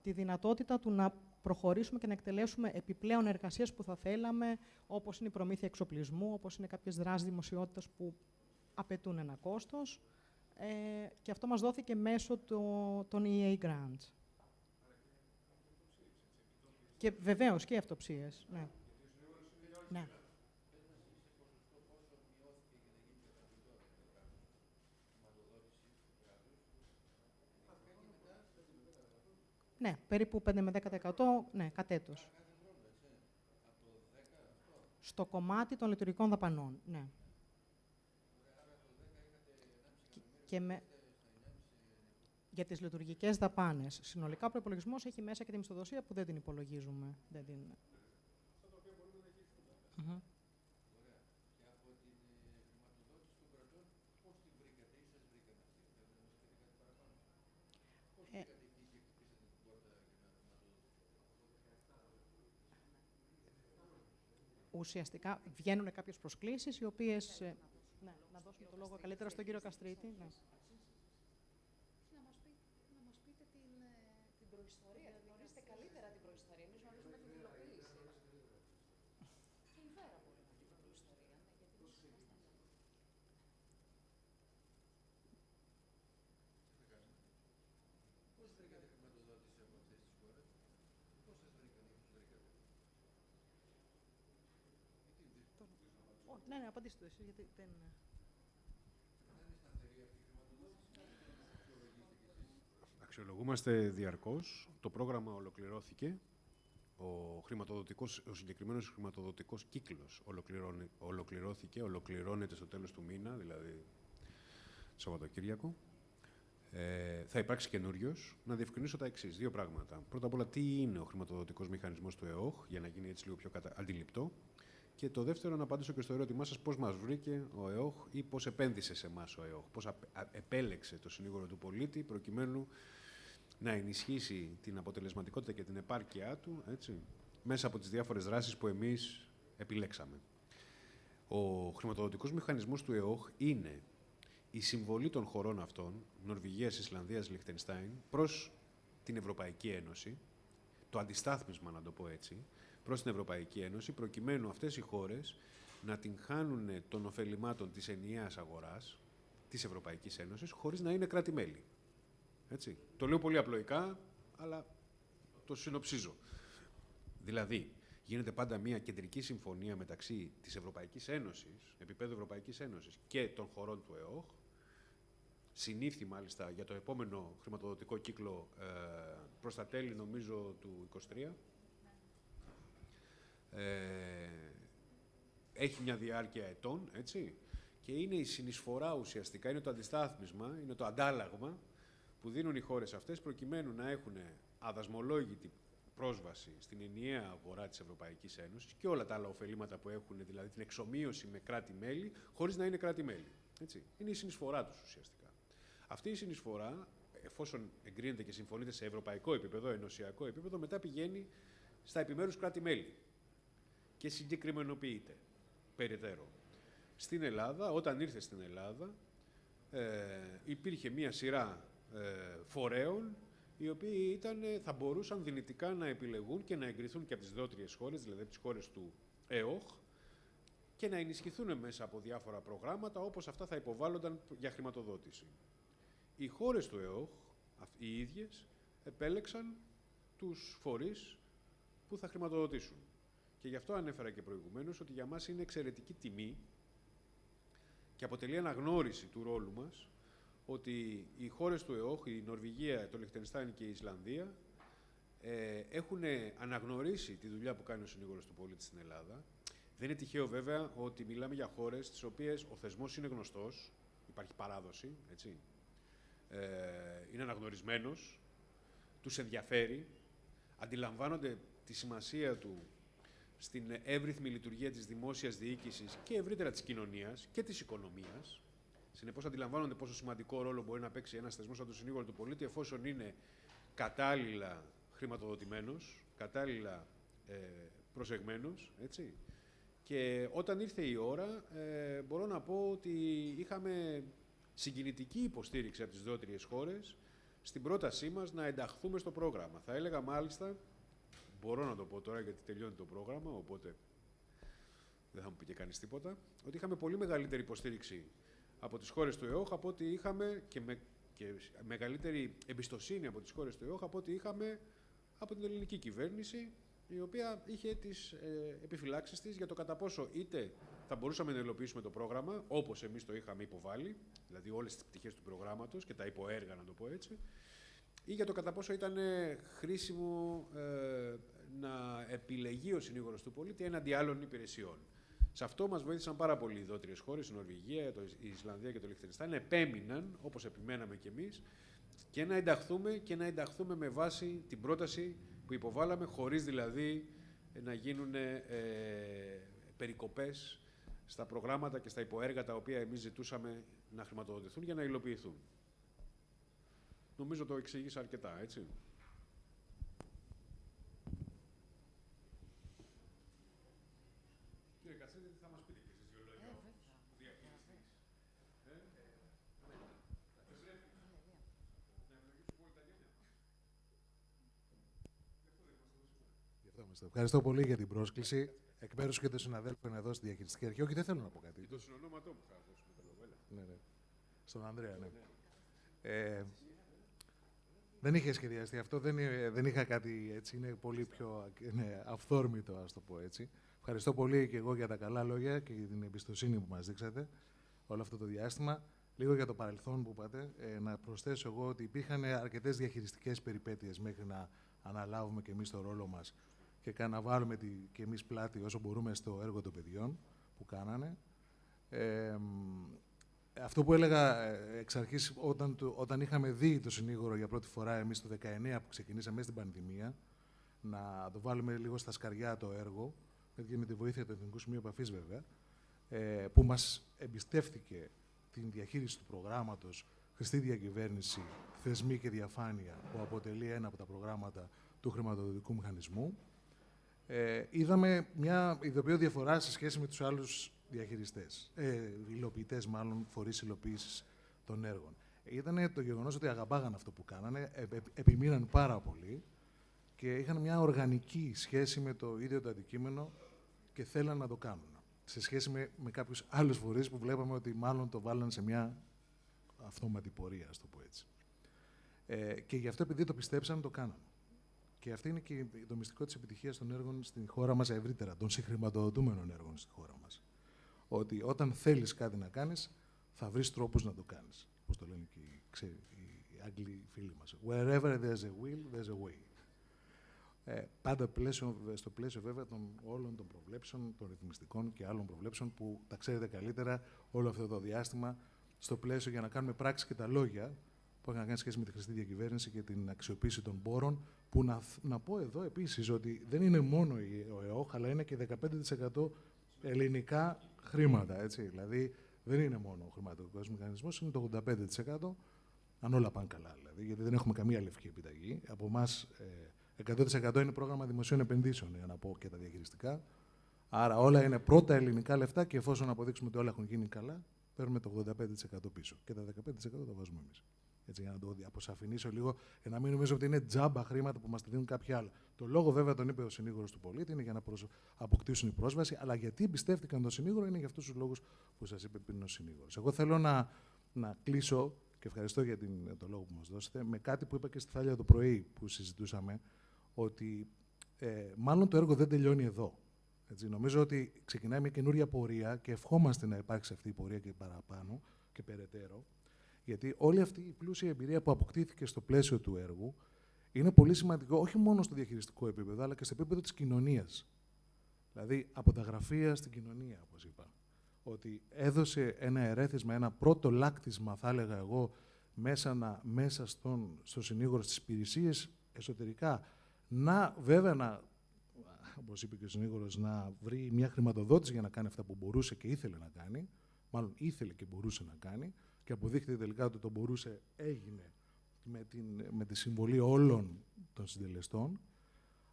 τη δυνατότητα του να προχωρήσουμε και να εκτελέσουμε επιπλέον εργασίες που θα θέλαμε, όπως είναι η προμήθεια εξοπλισμού, όπως είναι κάποιες δράσεις δημοσιότητας που απαιτούν ένα κόστος. Και αυτό μας δόθηκε μέσω των EA Grants. Και βεβαίως και αυτοψίες. Ναι. Ναι. Ναι, περίπου 5 με 10%, ναι, κατ' έτος. Στο κομμάτι των λειτουργικών δαπανών, ναι. Για τις λειτουργικές δαπάνες. Συνολικά ο προϋπολογισμός έχει μέσα και τη μισθοδοσία που δεν την υπολογίζουμε. Δεν την... Ουσιαστικά βγαίνουν κάποιες προσκλήσεις, οι οποίες... Ναι, να δώσουμε το λόγο καλύτερα στον κύριο Καστρίτη. Ναι. Να μας πείτε την προϊστορία. Γνωρίζετε καλύτερα την προϊστορία. Εμείς γνωρίζουμε την υλοποίηση. Συμφέρα πολύ με την προϊστορία. Πώς βρήκατε χρηματοδότηση από αυτές τις χώρες? Πώς σας βρήκατε ή τους βρήκατε? Ναι, απαντήστε το εσείς, γιατί δεν... Αξιολογούμαστε διαρκώς. Το πρόγραμμα ολοκληρώθηκε. Ο συγκεκριμένος χρηματοδοτικός κύκλος ολοκληρώνεται στο τέλος του μήνα, δηλαδή Σαββατοκύριακο. Θα υπάρξει καινούριος. Να διευκρινίσω τα εξής. Δύο πράγματα. Πρώτα απ' όλα, τι είναι ο χρηματοδοτικός μηχανισμός του ΕΟΧ, για να γίνει έτσι λίγο πιο αντιληπτό. Και το δεύτερο, να απαντήσω και στο ερώτημά σας, πώς μας βρήκε ο ΕΟΧ ή πώς επένδυσε σε εμάς ο ΕΟΧ. Πώς επέλεξε το συνήγορο του πολίτη, προκειμένου να ενισχύσει την αποτελεσματικότητα και την επάρκειά του, έτσι, μέσα από τις διάφορες δράσεις που εμείς επιλέξαμε. Ο χρηματοδοτικός μηχανισμός του ΕΟΧ είναι η συμβολή των χωρών αυτών, Νορβηγίας, Ισλανδίας, Λιχτενστάιν, προς την Ευρωπαϊκή Ένωση, το αντιστάθμισμα, να το πω έτσι, προς την Ευρωπαϊκή Ένωση, προκειμένου αυτές οι χώρες να την χάνουν των ωφελημάτων της ενιαίας αγοράς της Ευρωπαϊκής Ένωσης, χωρίς να είναι κράτη-μέλη. Έτσι. Το λέω πολύ απλοϊκά, αλλά το συνοψίζω. Δηλαδή, γίνεται πάντα μια κεντρική συμφωνία μεταξύ της Ευρωπαϊκής Ένωσης, επίπεδου Ευρωπαϊκής Ένωσης και των χωρών του ΕΟΧ, συνήφθη μάλιστα για το επόμενο χρηματοδοτικό κύκλο προς τα τέλη, νομίζω, του 2023. Έχει μια διάρκεια ετών, έτσι, και είναι η συνεισφορά ουσιαστικά, είναι το αντιστάθμισμα, είναι το αντάλλαγμα που δίνουν οι χώρες αυτές προκειμένου να έχουν αδασμολόγητη πρόσβαση στην ενιαία αγορά της Ευρωπαϊκής Ένωσης και όλα τα άλλα ωφελήματα που έχουν, δηλαδή την εξομοίωση με κράτη-μέλη, χωρίς να είναι κράτη-μέλη. Είναι η συνεισφορά τους ουσιαστικά. Αυτή η συνεισφορά, εφόσον εγκρίνεται και συμφωνείται σε ευρωπαϊκό επίπεδο, ενωσιακό επίπεδο, μετά πηγαίνει στα επιμέρους κράτη-μέλη και συγκεκριμενοποιείται περαιτέρω. Στην Ελλάδα, όταν ήρθε στην Ελλάδα, υπήρχε μία σειρά φορέων, οι οποίοι θα μπορούσαν δυνητικά να επιλεγούν και να εγκριθούν και από τις δότριες χώρες, δηλαδή από τις χώρες του ΕΟΧ, και να ενισχυθούν μέσα από διάφορα προγράμματα, όπως αυτά θα υποβάλλονταν για χρηματοδότηση. Οι χώρες του ΕΟΧ, οι ίδιες, επέλεξαν τους φορείς που θα χρηματοδοτήσουν. Και γι' αυτό ανέφερα και προηγουμένως ότι για μας είναι εξαιρετική τιμή και αποτελεί αναγνώριση του ρόλου μας ότι οι χώρες του ΕΟΧ, η Νορβηγία, το Λιχτενστάιν και η Ισλανδία έχουν αναγνωρίσει τη δουλειά που κάνει ο συνήγορος του πολίτη στην Ελλάδα. Δεν είναι τυχαίο βέβαια ότι μιλάμε για χώρες στις οποίες ο θεσμός είναι γνωστός, υπάρχει παράδοση, έτσι. Είναι αναγνωρισμένος, τους ενδιαφέρει, αντιλαμβάνονται τη σημασία του στην εύρυθμη λειτουργία της δημόσιας διοίκησης και ευρύτερα της κοινωνίας και της οικονομίας. Συνεπώς, αντιλαμβάνονται πόσο σημαντικό ρόλο μπορεί να παίξει ένας θεσμός σαν το συνήγορο του πολίτη, εφόσον είναι κατάλληλα χρηματοδοτημένος, κατάλληλα προσεγμένος, έτσι. Και όταν ήρθε η ώρα, μπορώ να πω ότι είχαμε συγκινητική υποστήριξη από τις δότριες χώρες στην πρότασή μας να ενταχθούμε στο πρόγραμμα. Θα έλεγα μάλιστα, μπορώ να το πω τώρα γιατί τελειώνει το πρόγραμμα, οπότε δεν θα μου πει και κανείς τίποτα, ότι είχαμε πολύ μεγαλύτερη υποστήριξη από τις χώρες του ΕΟΧ από ό,τι είχαμε και μεγαλύτερη εμπιστοσύνη από τις χώρες του ΕΟΧ από ό,τι είχαμε από την ελληνική κυβέρνηση, η οποία είχε τις επιφυλάξεις της για το κατά πόσο είτε θα μπορούσαμε να υλοποιήσουμε το πρόγραμμα, όπως εμείς το είχαμε υποβάλει, δηλαδή όλες τις πτυχές του προγράμματος και τα υποέργα, να το πω έτσι, ή για το κατά πόσο ήταν χρήσιμο να επιλεγεί ο συνήγορος του πολίτη έναντι άλλων υπηρεσιών. Σε αυτό μας βοήθησαν πάρα πολύ οι δότριες χώρες, η Νορβηγία, η Ισλανδία και το Λιχτενστάιν, επέμειναν, όπως επιμέναμε κι εμείς, και να ενταχθούμε με βάση την πρόταση που υποβάλαμε, χωρίς δηλαδή να γίνουν περικοπές στα προγράμματα και στα υποέργα τα οποία εμείς ζητούσαμε να χρηματοδοτηθούν για να υλοποιηθούν. Νομίζω το εξήγησα αρκετά, έτσι. Κύριε Κατσίδη, τι θα μας πείτε και εσείς δύο λόγια ως διαχειριστής. Ευχαριστώ πολύ για την πρόσκληση. Εκ μέρους και των συναδέλφων εδώ στη Διαχειριστική Αρχή. Όχι, δεν θέλω να πω κάτι. Το συνονόματό μου θα δώσουμε το λόγο. Ναι. Στον Ανδρέα, ναι. Δεν είχε σχεδιαστεί αυτό, δεν είχα κάτι έτσι, είναι πολύ πιο αυθόρμητο, ας το πω έτσι. Ευχαριστώ πολύ και εγώ για τα καλά λόγια και για την εμπιστοσύνη που μας δείξατε όλο αυτό το διάστημα. Λίγο για το παρελθόν που είπατε, να προσθέσω εγώ ότι υπήρχαν αρκετές διαχειριστικές περιπέτειες μέχρι να αναλάβουμε και εμείς το ρόλο μας και να βάλουμε και εμείς πλάτη όσο μπορούμε στο έργο των παιδιών που κάνανε. Αυτό που έλεγα εξ αρχής, όταν είχαμε δει το συνήγορο για πρώτη φορά εμείς το 19 που ξεκινήσαμε στην πανδημία, να το βάλουμε λίγο στα σκαριά το έργο, με τη βοήθεια του Εθνικού Σημείου Επαφής βέβαια, που μας εμπιστεύτηκε την διαχείριση του προγράμματος, χρηστή διακυβέρνηση, θεσμοί και διαφάνεια, που αποτελεί ένα από τα προγράμματα του χρηματοδοτικού μηχανισμού, είδαμε μια ειδοποιώ διαφορά σε σχέση με τους άλλους διαχειριστές, υλοποιητές μάλλον, φορείς υλοποίησης των έργων. Ήταν το γεγονός ότι αγαπάγαν αυτό που κάνανε, επιμείναν πάρα πολύ και είχαν μια οργανική σχέση με το ίδιο το αντικείμενο και θέλαν να το κάνουν. Σε σχέση με κάποιους άλλους φορείς που βλέπαμε ότι μάλλον το βάλαν σε μια αυτόματη πορεία, ας το πω έτσι. Και γι' αυτό, επειδή το πιστέψαν, το κάναν. Και αυτή είναι και το μυστικό της επιτυχίας των έργων στην χώρα μας ευρύτερα, των συγχρηματοδοτούμενων έργων στη χώρα μας. Ότι όταν θέλεις κάτι να κάνεις, θα βρεις τρόπους να το κάνεις. Όπως το λένε και οι Άγγλοι φίλοι μας. Wherever there's a will, there's a way. Πάντα στο πλαίσιο βέβαια των όλων των προβλέψεων, των ρυθμιστικών και άλλων προβλέψεων που τα ξέρετε καλύτερα όλο αυτό το διάστημα, στο πλαίσιο για να κάνουμε πράξη και τα λόγια που έχουν να κάνει σχέση με τη χρηστή διακυβέρνηση και την αξιοποίηση των πόρων, που να πω εδώ επίσης ότι δεν είναι μόνο ο ΕΟΧ, αλλά είναι και 15% ελληνικά χρήματα. Έτσι. Δηλαδή δεν είναι μόνο ο χρηματοδοτικός μηχανισμός, είναι το 85%, αν όλα πάνε καλά δηλαδή, γιατί δεν έχουμε καμία λευκή επιταγή. Από εμάς 100% είναι πρόγραμμα δημοσίων επενδύσεων, για να πω και τα διαχειριστικά. Άρα όλα είναι πρώτα ελληνικά λεφτά και εφόσον αποδείξουμε ότι όλα έχουν γίνει καλά, παίρνουμε το 85% πίσω. Και τα 15% τα βάζουμε εμείς. Έτσι, για να το αποσαφηνίσω λίγο, για να μην νομίζω ότι είναι τζάμπα χρήματα που μας τα δίνουν κάποιοι άλλοι. Το λόγο, βέβαια, τον είπε ο συνήγορος του πολίτη, είναι για να αποκτήσουν η πρόσβαση, αλλά γιατί εμπιστεύτηκαν τον συνήγορο είναι για αυτούς τους λόγους που σας είπε πριν ο συνήγορος. Εγώ θέλω να κλείσω, και ευχαριστώ για τον λόγο που μας δώσετε, με κάτι που είπα και στη Θάλια το πρωί που συζητούσαμε, ότι μάλλον το έργο δεν τελειώνει εδώ. Έτσι, νομίζω ότι ξεκινάει μια καινούρια πορεία και ευχόμαστε να υπάρξει αυτή η πορεία και παραπάνω και περαιτέρω. Γιατί όλη αυτή η πλούσια εμπειρία που αποκτήθηκε στο πλαίσιο του έργου είναι πολύ σημαντικό όχι μόνο στο διαχειριστικό επίπεδο, αλλά και στο επίπεδο της κοινωνίας. Δηλαδή, από τα γραφεία στην κοινωνία, όπως είπα. Ότι έδωσε ένα ερέθισμα, ένα πρώτο λάκτισμα, θα έλεγα εγώ, μέσα στο συνήγορο στις υπηρεσίες εσωτερικά. Όπως είπε και ο συνήγορος, να βρει μια χρηματοδότηση για να κάνει αυτά που μπορούσε και ήθελε να κάνει. Μάλλον ήθελε και μπορούσε να κάνει. Και αποδείχθηκε τελικά ότι το μπορούσε, έγινε με τη συμβολή όλων των συντελεστών.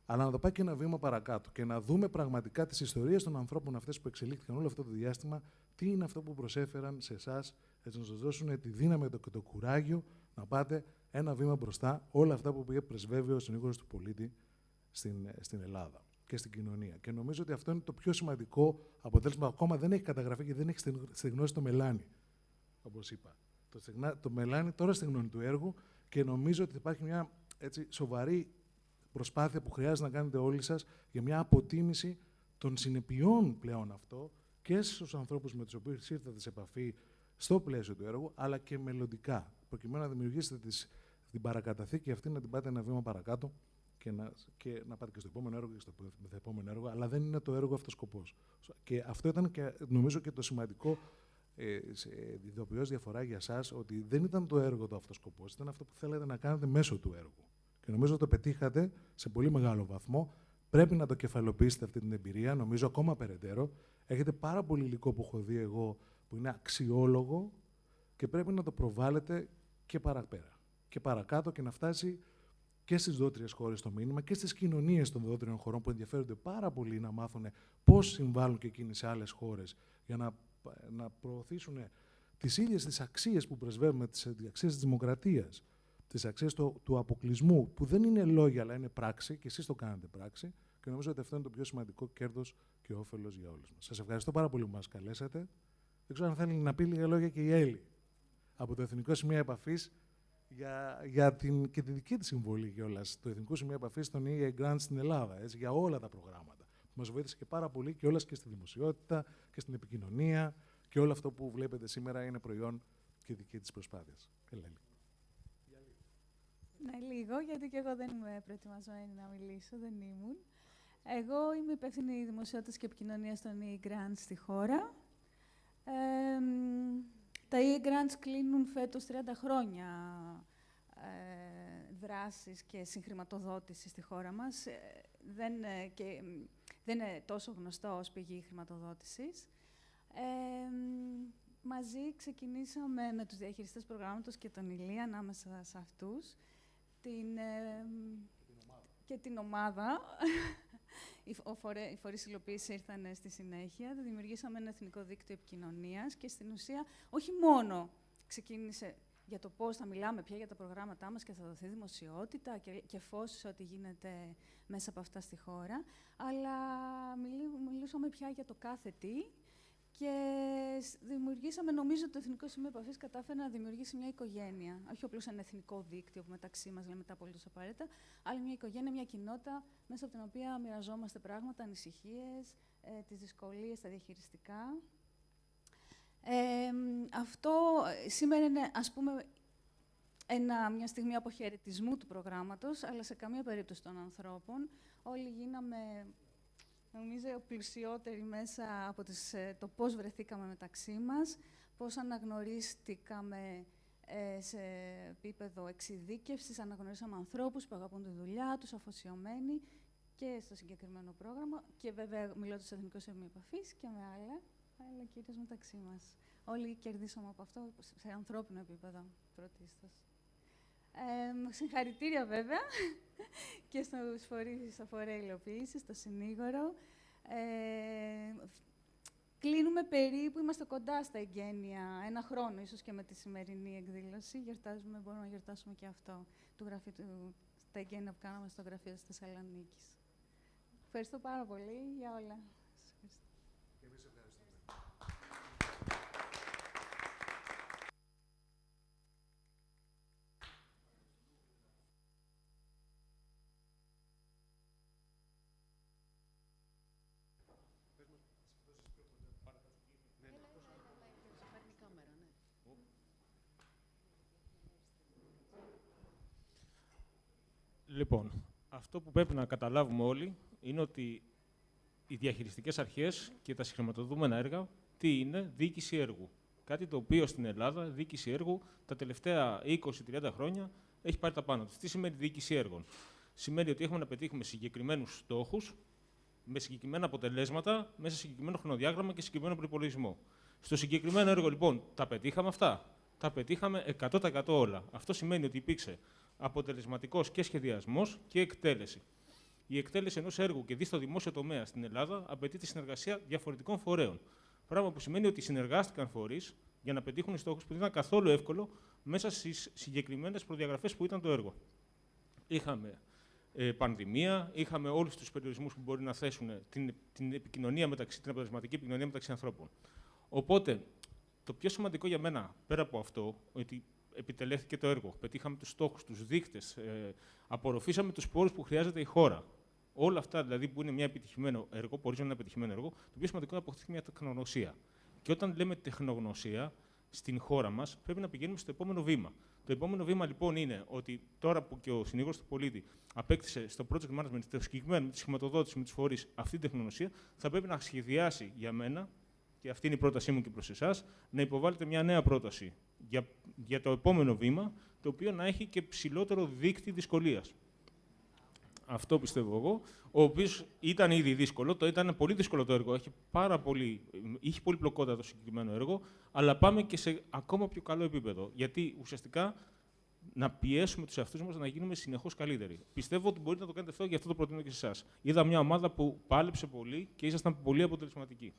Αλλά να το πάει και ένα βήμα παρακάτω και να δούμε πραγματικά τις ιστορίες των ανθρώπων αυτές που εξελίχθηκαν όλο αυτό το διάστημα, τι είναι αυτό που προσέφεραν σε εσάς, έτσι να σας δώσουν τη δύναμη και το κουράγιο να πάτε ένα βήμα μπροστά όλα αυτά που πρεσβεύει ο συνήγορος του πολίτη στην Ελλάδα και στην κοινωνία. Και νομίζω ότι αυτό είναι το πιο σημαντικό αποτέλεσμα. Ακόμα δεν έχει καταγραφεί και δεν έχει στεγνώσει το μελάνι, όπως είπα. Το μελάνι τώρα στεγνώνει του έργου και νομίζω ότι υπάρχει μια σοβαρή προσπάθεια που χρειάζεται να κάνετε όλοι σας για μια αποτίμηση των συνεπειών πλέον αυτό και στους ανθρώπους με τους οποίους ήρθατε σε επαφή στο πλαίσιο του έργου, αλλά και μελλοντικά, προκειμένου να δημιουργήσετε την παρακαταθήκη αυτή, να την πάτε ένα βήμα παρακάτω και να πάτε και στο επόμενο έργο και στο επόμενο έργο, αλλά δεν είναι το έργο αυτός σκοπός. Και αυτό ήταν και νομίζω και το σημαντικό ειδοποιώς διαφορά για εσάς, ότι δεν ήταν το έργο το αυτός σκοπός, ήταν αυτό που θέλετε να κάνετε μέσω του έργου. Και νομίζω ότι το πετύχατε σε πολύ μεγάλο βαθμό. Πρέπει να το κεφαλοποιήσετε αυτή την εμπειρία, νομίζω ακόμα περαιτέρω. Έχετε πάρα πολύ υλικό που έχω δει εγώ, που είναι αξιόλογο και πρέπει να το προβάλλετε και παραπέρα. Και παρακάτω και να φτάσει και στις δότριες χώρες το μήνυμα και στις κοινωνίες των δότριων χωρών που ενδιαφέρονται πάρα πολύ να μάθουν πώς συμβάλλουν και εκείνοι σε άλλες χώρες για να προωθήσουν τις ίδιες τις αξίες που πρεσβεύουμε, τις αξίες της δημοκρατίας, τις αξίες του αποκλεισμού, που δεν είναι λόγια, αλλά είναι πράξη, και εσείς το κάνετε πράξη, και νομίζω ότι αυτό είναι το πιο σημαντικό κέρδος και όφελος για όλους μας. Σας ευχαριστώ πάρα πολύ που μας καλέσατε. Δεν ξέρω αν θέλει να πει λίγα λόγια και η Έλλη, από το Εθνικό Σημείο Επαφής, και τη δική της συμβολή κιόλας, το Εθνικό Σημείο Επαφής στον EA Grant στην Ελλάδα, για όλα τα προγράμματα. Μας βοήθησε και πάρα πολύ κιόλας και στη δημοσιότητα και στην επικοινωνία, και όλο αυτό που βλέπετε σήμερα είναι προϊόν και δική της προσπάθειας. Ναι, λίγο, γιατί και εγώ δεν είμαι προετοιμασμένη να μιλήσω, δεν ήμουν. Εγώ είμαι υπεύθυνη δημοσιότητας και επικοινωνίας στον E-Grants στη χώρα. Τα E-Grants κλείνουν φέτος 30 χρόνια δράσης και συγχρηματοδότηση στη χώρα μας. Δεν είναι τόσο γνωστό ως πηγή χρηματοδότησης. Μαζί ξεκινήσαμε με τους διαχειριστές προγράμματος και τον Ηλία, ανάμεσα σε αυτούς, και την ομάδα. Οι φορείς υλοποίησης ήρθαν στη συνέχεια. Δημιουργήσαμε ένα εθνικό δίκτυο επικοινωνίας και στην ουσία όχι μόνο ξεκίνησε για το πώς θα μιλάμε πια για τα προγράμματά μας και θα δοθεί δημοσιότητα και φως σε ό,τι γίνεται μέσα από αυτά στη χώρα, αλλά μιλούσαμε πια για το κάθε τι. Και δημιουργήσαμε, νομίζω, το Εθνικό Σημείο Επαφής κατάφερε να δημιουργήσει μια οικογένεια. Όχι απλώς ένα εθνικό δίκτυο που μεταξύ μας λέμε τα απολύτως απαραίτητα, αλλά μια οικογένεια, μια κοινότητα μέσα από την οποία μοιραζόμαστε πράγματα, ανησυχίες, τις δυσκολίες, τα διαχειριστικά. Αυτό σήμερα είναι, ας πούμε, μια στιγμή αποχαιρετισμού του προγράμματος, αλλά σε καμία περίπτωση των ανθρώπων. Όλοι γίναμε, νομίζω, πλουσιότεροι μέσα από το πώς βρεθήκαμε μεταξύ μας, πώς αναγνωρίστηκαμε σε επίπεδο εξειδίκευσης, αναγνωρίσαμε ανθρώπους που αγαπούν τη δουλειά τους, αφοσιωμένοι και στο συγκεκριμένο πρόγραμμα, και βέβαια μιλώντας στο Εθνικό Σημείο Επαφής και με άλλα, αλλά κυρίως μεταξύ μας. Όλοι κερδίσαμε από αυτό σε ανθρώπινο επίπεδο πρωτίστως. Συγχαρητήρια βέβαια και στους φορείς στο Φορέα Υλοποίησης, στο συνήγορο. Κλείνουμε περίπου, είμαστε κοντά στα εγγένεια, ένα χρόνο ίσως και με τη σημερινή εκδήλωση. Μπορούμε να γιορτάσουμε και αυτό, τα εγγένεια που κάναμε στο γραφείο της Θεσσαλονίκης. Ευχαριστώ πάρα πολύ για όλα. Λοιπόν, αυτό που πρέπει να καταλάβουμε όλοι είναι ότι οι διαχειριστικές αρχές και τα συγχρηματοδοτούμενα έργα, τι είναι? Διοίκηση έργου. Κάτι το οποίο στην Ελλάδα, διοίκηση έργου, τα τελευταία 20-30 χρόνια έχει πάρει τα πάνω της. Τι σημαίνει διοίκηση έργων? Σημαίνει ότι έχουμε να πετύχουμε συγκεκριμένους στόχους, με συγκεκριμένα αποτελέσματα, μέσα σε συγκεκριμένο χρονοδιάγραμμα και συγκεκριμένο προϋπολογισμό. Στο συγκεκριμένο έργο, λοιπόν, τα πετύχαμε αυτά. Τα πετύχαμε 100% όλα. Αυτό σημαίνει ότι υπήρξε αποτελεσματικός και σχεδιασμός και εκτέλεση. Η εκτέλεση ενός έργου και δει στο δημόσιο τομέα στην Ελλάδα απαιτεί τη συνεργασία διαφορετικών φορέων. Πράγμα που σημαίνει ότι συνεργάστηκαν φορείς για να πετύχουν στόχους που δεν ήταν καθόλου εύκολο μέσα στις συγκεκριμένες προδιαγραφές που ήταν το έργο. Είχαμε πανδημία, είχαμε όλους τους περιορισμούς που μπορεί να θέσουν την αποτελεσματική επικοινωνία μεταξύ ανθρώπων. Οπότε, το πιο σημαντικό για μένα, πέρα από αυτό, ότι επιτελέθηκε το έργο, πετύχαμε τους στόχους, τους δείκτες, απορροφήσαμε τους πόρους που χρειάζεται η χώρα. Όλα αυτά δηλαδή που είναι μια επιτυχημένο έργο, που ορίζουν ένα επιτυχημένο έργο, το πιο σημαντικό είναι να αποκτήσει μια τεχνογνωσία. Και όταν λέμε τεχνογνωσία στην χώρα μας, πρέπει να πηγαίνουμε στο επόμενο βήμα. Το επόμενο βήμα λοιπόν είναι ότι τώρα που και ο συνήγορος του πολίτη απέκτησε στο project management, στο συγκεκριμένο, με τη χρηματοδότηση, με τους φορείς, αυτή την τεχνογνωσία, θα πρέπει να σχεδιάσει για μένα, και αυτή είναι η πρότασή μου και προς εσάς, να υποβάλλετε μια νέα πρόταση για το επόμενο βήμα, το οποίο να έχει και ψηλότερο δείκτη δυσκολίας. Αυτό πιστεύω εγώ, ο οποίος ήταν ήδη δύσκολο, ήταν πολύ δύσκολο το έργο, είχε πολύ πλοκότητα το συγκεκριμένο έργο, αλλά πάμε και σε ακόμα πιο καλό επίπεδο, γιατί ουσιαστικά να πιέσουμε τους εαυτούς μας να γίνουμε συνεχώς καλύτεροι. Πιστεύω ότι μπορείτε να το κάνετε αυτό, γι' αυτό το προτείνω και σε εσάς. Είδα μια ομάδα που πάλεψε πολύ και ήσασταν πολύ αποτελεσματικοί.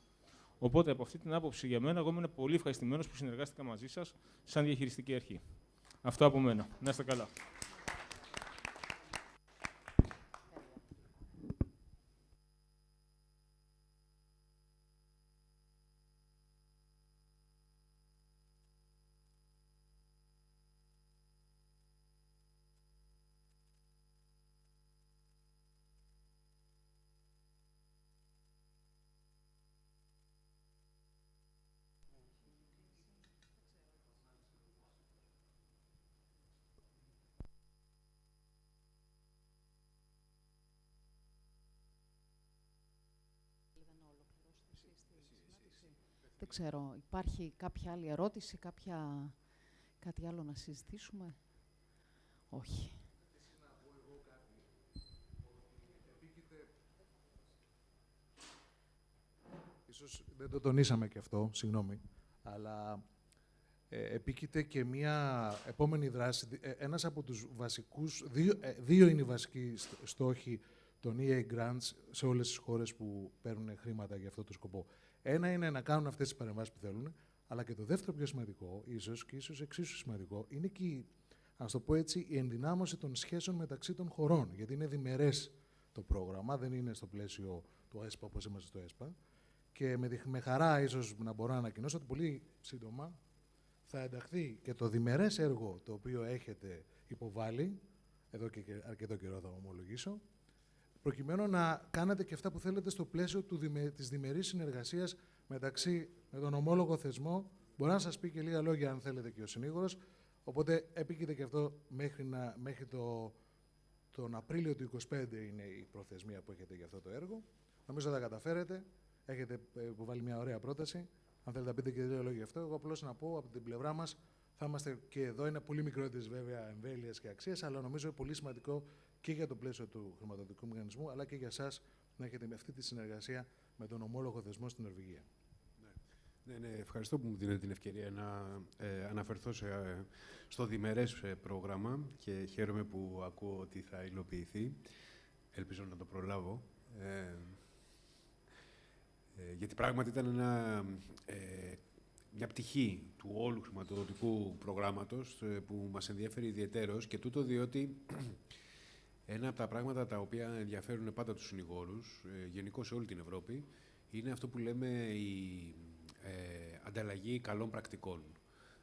Οπότε, από αυτή την άποψη, για μένα, εγώ είμαι πολύ ευχαριστημένος που συνεργάστηκα μαζί σας σαν διαχειριστική αρχή. Αυτό από μένα. Να είστε καλά. Δεν ξέρω, υπάρχει κάποια άλλη ερώτηση, κάτι άλλο να συζητήσουμε? Όχι. Ίσως δεν το τονίσαμε και αυτό, συγγνώμη, αλλά επίκειται και μια επόμενη δράση. Ένας από τους βασικούς, δύο είναι οι βασικοί στόχοι των EA Grants σε όλες τις χώρες που παίρνουν χρήματα για αυτό το σκοπό. Ένα είναι να κάνουν αυτές τις παρεμβάσεις που θέλουν, αλλά και το δεύτερο πιο σημαντικό, ίσως εξίσου σημαντικό, είναι και, ας το πω έτσι, η ενδυνάμωση των σχέσεων μεταξύ των χωρών. Γιατί είναι διμερές το πρόγραμμα, δεν είναι στο πλαίσιο του ΕΣΠΑ όπως είμαστε στο ΕΣΠΑ. Και με χαρά, ίσως να μπορώ να ανακοινώσω ότι πολύ σύντομα θα ενταχθεί και το διμερές έργο το οποίο έχετε υποβάλει, εδώ και αρκετό καιρό θα ομολογήσω, προκειμένου να κάνετε και αυτά που θέλετε στο πλαίσιο της διμερής συνεργασίας μεταξύ με τον ομόλογο θεσμό. Μπορεί να σας πει και λίγα λόγια, αν θέλετε, και ο συνήγορος. Οπότε επίκειται και αυτό μέχρι τον Απρίλιο του 2025 είναι η προθεσμία που έχετε για αυτό το έργο. Νομίζω θα τα καταφέρετε. Έχετε υποβάλει μια ωραία πρόταση. Αν θέλετε να πείτε και δύο λόγια γι' αυτό, εγώ απλώς να πω από την πλευρά μας, θα είμαστε και εδώ. Είναι πολύ μικρότερες βέβαια εμβέλειες και αξίες, αλλά νομίζω πολύ σημαντικό και για το πλαίσιο του χρηματοδοτικού μηχανισμού, αλλά και για εσάς να έχετε αυτή τη συνεργασία με τον ομόλογο θεσμό στην Νορβηγία. Ναι, ευχαριστώ που μου δίνετε την ευκαιρία να αναφερθώ στο διμερές πρόγραμμα και χαίρομαι που ακούω ότι θα υλοποιηθεί. Ελπίζω να το προλάβω. Γιατί πράγματι ήταν μια πτυχή του όλου χρηματοδοτικού προγράμματος που μας ενδιαφέρει ιδιαιτέρως, και τούτο διότι ένα από τα πράγματα τα οποία ενδιαφέρουν πάντα τους συνηγόρους, γενικώς σε όλη την Ευρώπη, είναι αυτό που λέμε η ανταλλαγή καλών πρακτικών.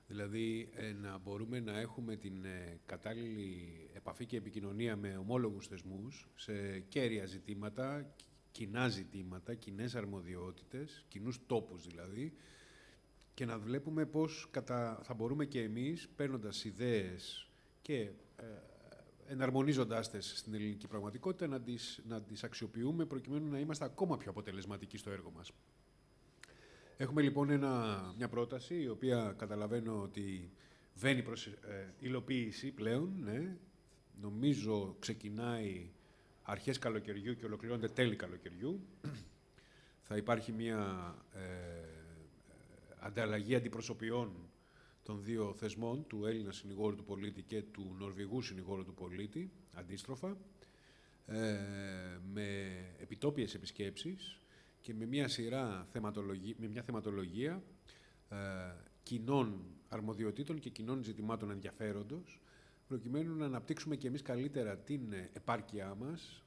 Δηλαδή, να μπορούμε να έχουμε την κατάλληλη επαφή και επικοινωνία με ομόλογους θεσμούς σε κέρια ζητήματα, κοινά ζητήματα, κοινές αρμοδιότητες, κοινούς τόπους δηλαδή, και να βλέπουμε πώς θα μπορούμε και εμείς, παίρνοντας ιδέες και εναρμονίζοντάς τες στην ελληνική πραγματικότητα, να τις αξιοποιούμε προκειμένου να είμαστε ακόμα πιο αποτελεσματικοί στο έργο μας. Έχουμε λοιπόν μια πρόταση, η οποία καταλαβαίνω ότι βαίνει προς υλοποίηση πλέον. Ναι. Νομίζω ξεκινάει αρχές καλοκαιριού και ολοκληρώνεται τέλη καλοκαιριού. Θα υπάρχει μια ανταλλαγή αντιπροσωπιών των δύο θεσμών, του Έλληνα συνηγόρου του πολίτη και του Νορβηγού συνηγόρου του πολίτη, αντίστροφα, με επιτόπιες επισκέψεις και με μια θεματολογία κοινών αρμοδιοτήτων και κοινών ζητημάτων ενδιαφέροντος, προκειμένου να αναπτύξουμε και εμείς καλύτερα την επάρκειά μας,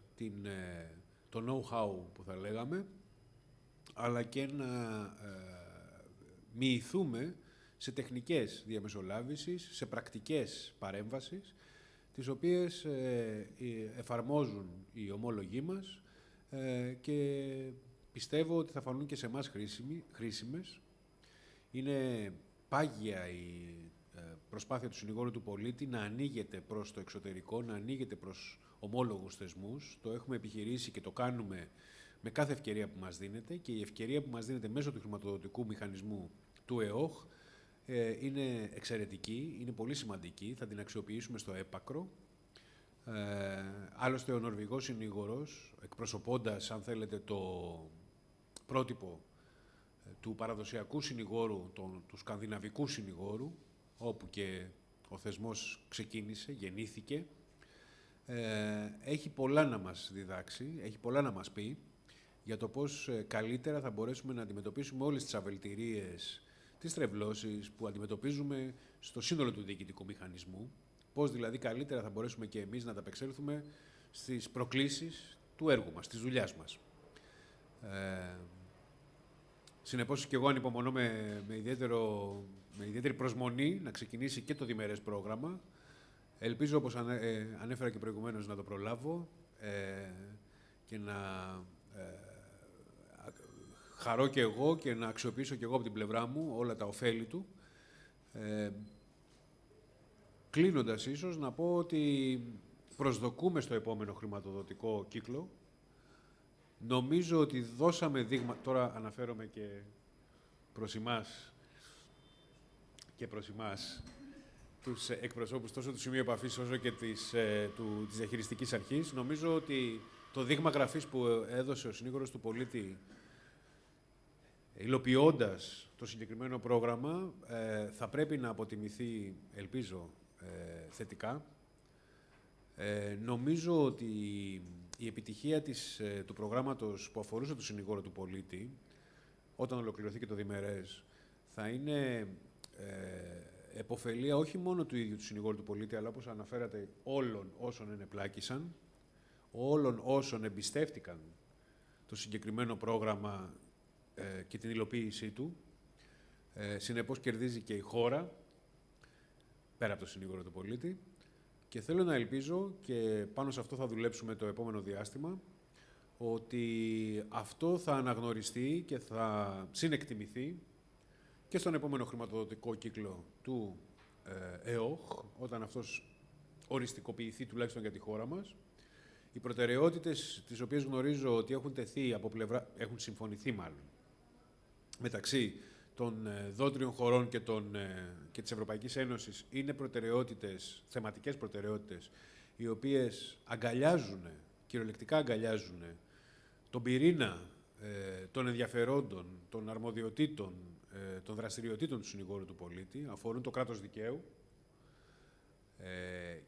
το know-how που θα λέγαμε, αλλά και να μοιηθούμε σε τεχνικές διαμεσολάβησης, σε πρακτικές παρέμβασης, τις οποίες εφαρμόζουν οι ομόλογοι μας και πιστεύω ότι θα φανούν και σε εμάς χρήσιμες. Είναι πάγια η προσπάθεια του συνηγόρου του πολίτη να ανοίγεται προς το εξωτερικό, να ανοίγεται προς ομόλογους θεσμούς. Το έχουμε επιχειρήσει και το κάνουμε με κάθε ευκαιρία που μας δίνεται, και η ευκαιρία που μας δίνεται μέσω του χρηματοδοτικού μηχανισμού του ΕΟΧ είναι εξαιρετική, είναι πολύ σημαντική, θα την αξιοποιήσουμε στο έπακρο. Άλλωστε, ο Νορβηγός συνήγορος, εκπροσωπώντας, αν θέλετε, το πρότυπο του παραδοσιακού συνηγόρου, του σκανδιναβικού συνηγόρου, όπου και ο θεσμός ξεκίνησε, γεννήθηκε, έχει πολλά να μας διδάξει, έχει πολλά να μας πει για το πώς καλύτερα θα μπορέσουμε να αντιμετωπίσουμε όλες τις αβελτηρίες, τις τρευλώσεις που αντιμετωπίζουμε στο σύνολο του διοικητικού μηχανισμού, πώς δηλαδή καλύτερα θα μπορέσουμε και εμείς να ανταπεξέλθουμε στις προκλήσεις του έργου μας, της δουλειάς μας. Συνεπώς και εγώ ανυπομονώ με ιδιαίτερη προσμονή να ξεκινήσει και το διμερές πρόγραμμα. Ελπίζω, όπως ανέφερα και προηγουμένως, να το προλάβω και να χαρώ και εγώ και να αξιοποιήσω και εγώ από την πλευρά μου όλα τα ωφέλη του. Κλείνοντας, ίσως, να πω ότι προσδοκούμε στο επόμενο χρηματοδοτικό κύκλο. Νομίζω ότι δώσαμε δείγμα, τώρα αναφέρομαι και προς εμάς, τους εκπροσώπους τόσο του Σημείου Επαφής όσο και της Διαχειριστικής Αρχής. Νομίζω ότι το δείγμα γραφής που έδωσε ο συνήγορος του πολίτη, υλοποιώντας το συγκεκριμένο πρόγραμμα, θα πρέπει να αποτιμηθεί, ελπίζω, θετικά. Νομίζω ότι η επιτυχία του προγράμματος που αφορούσε το συνηγόρο του πολίτη, όταν ολοκληρωθεί και το διμερές, θα είναι επωφελία όχι μόνο του ίδιου του συνηγόρου του πολίτη, αλλά, όπως αναφέρατε, όλων όσων ενεπλάκησαν, όλων όσων εμπιστεύτηκαν το συγκεκριμένο πρόγραμμα και την υλοποίησή του. Συνεπώς κερδίζει και η χώρα, πέρα από το συνήγορο του πολίτη. Και θέλω να ελπίζω, και πάνω σε αυτό θα δουλέψουμε το επόμενο διάστημα, ότι αυτό θα αναγνωριστεί και θα συνεκτιμηθεί και στον επόμενο χρηματοδοτικό κύκλο του ΕΟΧ, όταν αυτός οριστικοποιηθεί τουλάχιστον για τη χώρα μας. Οι προτεραιότητες, τις οποίες γνωρίζω ότι έχουν τεθεί από έχουν συμφωνηθεί μάλλον, μεταξύ των δότριων χωρών και της Ευρωπαϊκής Ένωσης, είναι προτεραιότητες, θεματικές προτεραιότητες, οι οποίες κυριολεκτικά αγκαλιάζουν τον πυρήνα των ενδιαφερόντων, των αρμοδιοτήτων, των δραστηριοτήτων του συνηγόρου του πολίτη, αφορούν το κράτος δικαίου,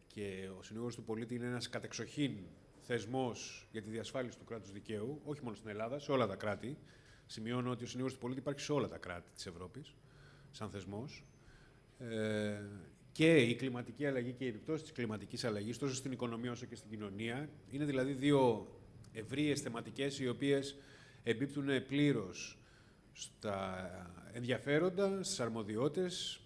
και ο συνηγόρος του πολίτη είναι ένας κατεξοχήν θεσμός για τη διασφάλιση του κράτους δικαίου, όχι μόνο στην Ελλάδα, σε όλα τα κράτη. Σημειώνω ότι ο συνήγορος του πολίτη υπάρχει σε όλα τα κράτη της Ευρώπης, σαν θεσμός. Και η κλιματική αλλαγή και οι επιπτώσεις της κλιματικής αλλαγής, τόσο στην οικονομία όσο και στην κοινωνία, είναι δηλαδή δύο ευρείες θεματικές, οι οποίες εμπίπτουν πλήρως στα ενδιαφέροντα, στις αρμοδιότητες,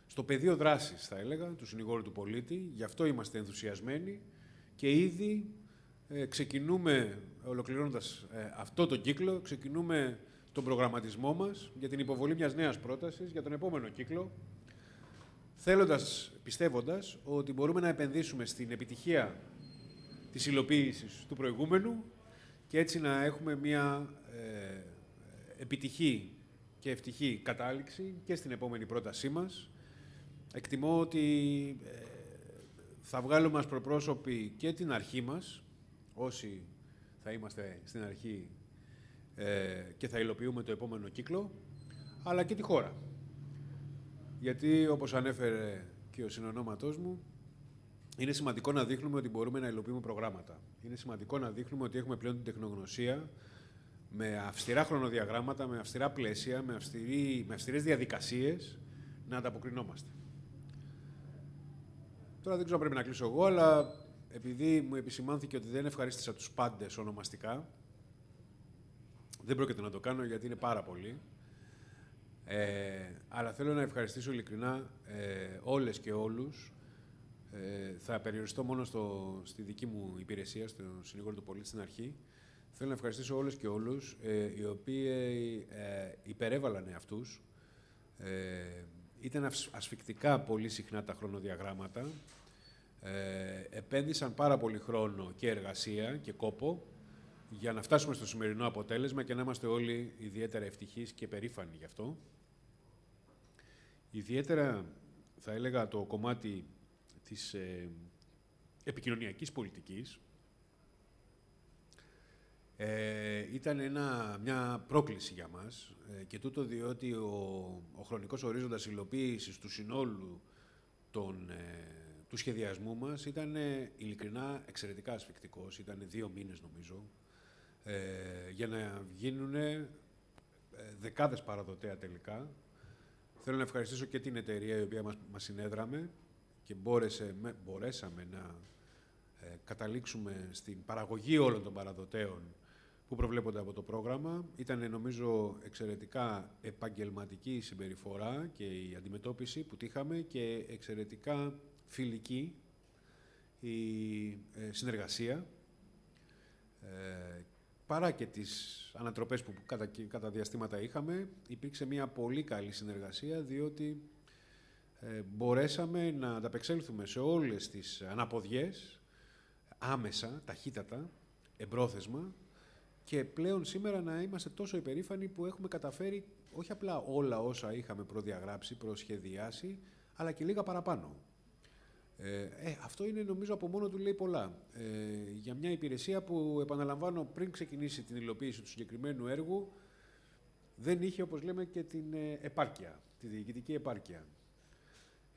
στο πεδίο δράσης, θα έλεγα, του συνηγόρου του πολίτη. Γι' αυτό είμαστε ενθουσιασμένοι και ήδη ξεκινούμε, ολοκληρώνοντας αυτό το κύκλο, ξεκινούμε τον προγραμματισμό μας για την υποβολή μιας νέας πρότασης για τον επόμενο κύκλο, πιστεύοντας ότι μπορούμε να επενδύσουμε στην επιτυχία της υλοποίησης του προηγούμενου και έτσι να έχουμε μια επιτυχή και ευτυχή κατάληξη και στην επόμενη πρότασή μας. Εκτιμώ ότι θα βγάλουμε ως προπρόσωποι και την αρχή μας, όσοι θα είμαστε στην αρχή και θα υλοποιούμε το επόμενο κύκλο, αλλά και τη χώρα. Γιατί, όπως ανέφερε και ο συνονόματός μου, είναι σημαντικό να δείχνουμε ότι μπορούμε να υλοποιούμε προγράμματα. Είναι σημαντικό να δείχνουμε ότι έχουμε πλέον την τεχνογνωσία, με αυστηρά χρονοδιαγράμματα, με αυστηρά πλαίσια, με αυστηρές διαδικασίες, να ανταποκρινόμαστε. Τώρα δεν ξέρω αν πρέπει να κλείσω εγώ, αλλά επειδή μου επισημάνθηκε ότι δεν ευχαρίστησα τους πάντες ονομαστικά, δεν πρόκειται να το κάνω γιατί είναι πάρα πολλοί. Αλλά θέλω να ευχαριστήσω ειλικρινά όλες και όλους. Θα περιοριστώ μόνο στη δική μου υπηρεσία, στο συνήγορο του πολίτη στην αρχή. Θέλω να ευχαριστήσω όλες και όλους οι οποίοι υπερέβαλαν αυτούς. Ήταν ασφικτικά πολύ συχνά τα χρονοδιαγράμματα. Επένδυσαν πάρα πολύ χρόνο και εργασία και κόπο για να φτάσουμε στο σημερινό αποτέλεσμα και να είμαστε όλοι ιδιαίτερα ευτυχείς και περήφανοι γι' αυτό. Ιδιαίτερα, θα έλεγα, το κομμάτι της επικοινωνιακής πολιτικής ήταν μια πρόκληση για μας και τούτο διότι ο χρονικός ορίζοντας υλοποίησης του συνόλου του σχεδιασμού μας ήταν ειλικρινά εξαιρετικά ασφικτικός. Ήταν 2 μήνες, νομίζω, για να γίνουν δεκάδες παραδοτέα τελικά. Θέλω να ευχαριστήσω και την εταιρεία η οποία μας συνέδραμε και μπορέσαμε να καταλήξουμε στην παραγωγή όλων των παραδοτέων που προβλέπονται από το πρόγραμμα. Ήταν, νομίζω, εξαιρετικά επαγγελματική η συμπεριφορά και η αντιμετώπιση που τύχαμε και εξαιρετικά φιλική η συνεργασία, παρά και τις ανατροπές που κατά διαστήματα είχαμε. Υπήρξε μια πολύ καλή συνεργασία, διότι μπορέσαμε να ανταπεξέλθουμε σε όλες τις αναποδιές άμεσα, ταχύτατα, εμπρόθεσμα και πλέον σήμερα να είμαστε τόσο υπερήφανοι που έχουμε καταφέρει όχι απλά όλα όσα είχαμε προδιαγράψει, προσχεδιάσει, αλλά και λίγα παραπάνω. Αυτό είναι, νομίζω, από μόνο του λέει πολλά. Για μια υπηρεσία που, επαναλαμβάνω, πριν ξεκινήσει την υλοποίηση του συγκεκριμένου έργου, δεν είχε, όπως λέμε, και την επάρκεια, τη διοικητική επάρκεια.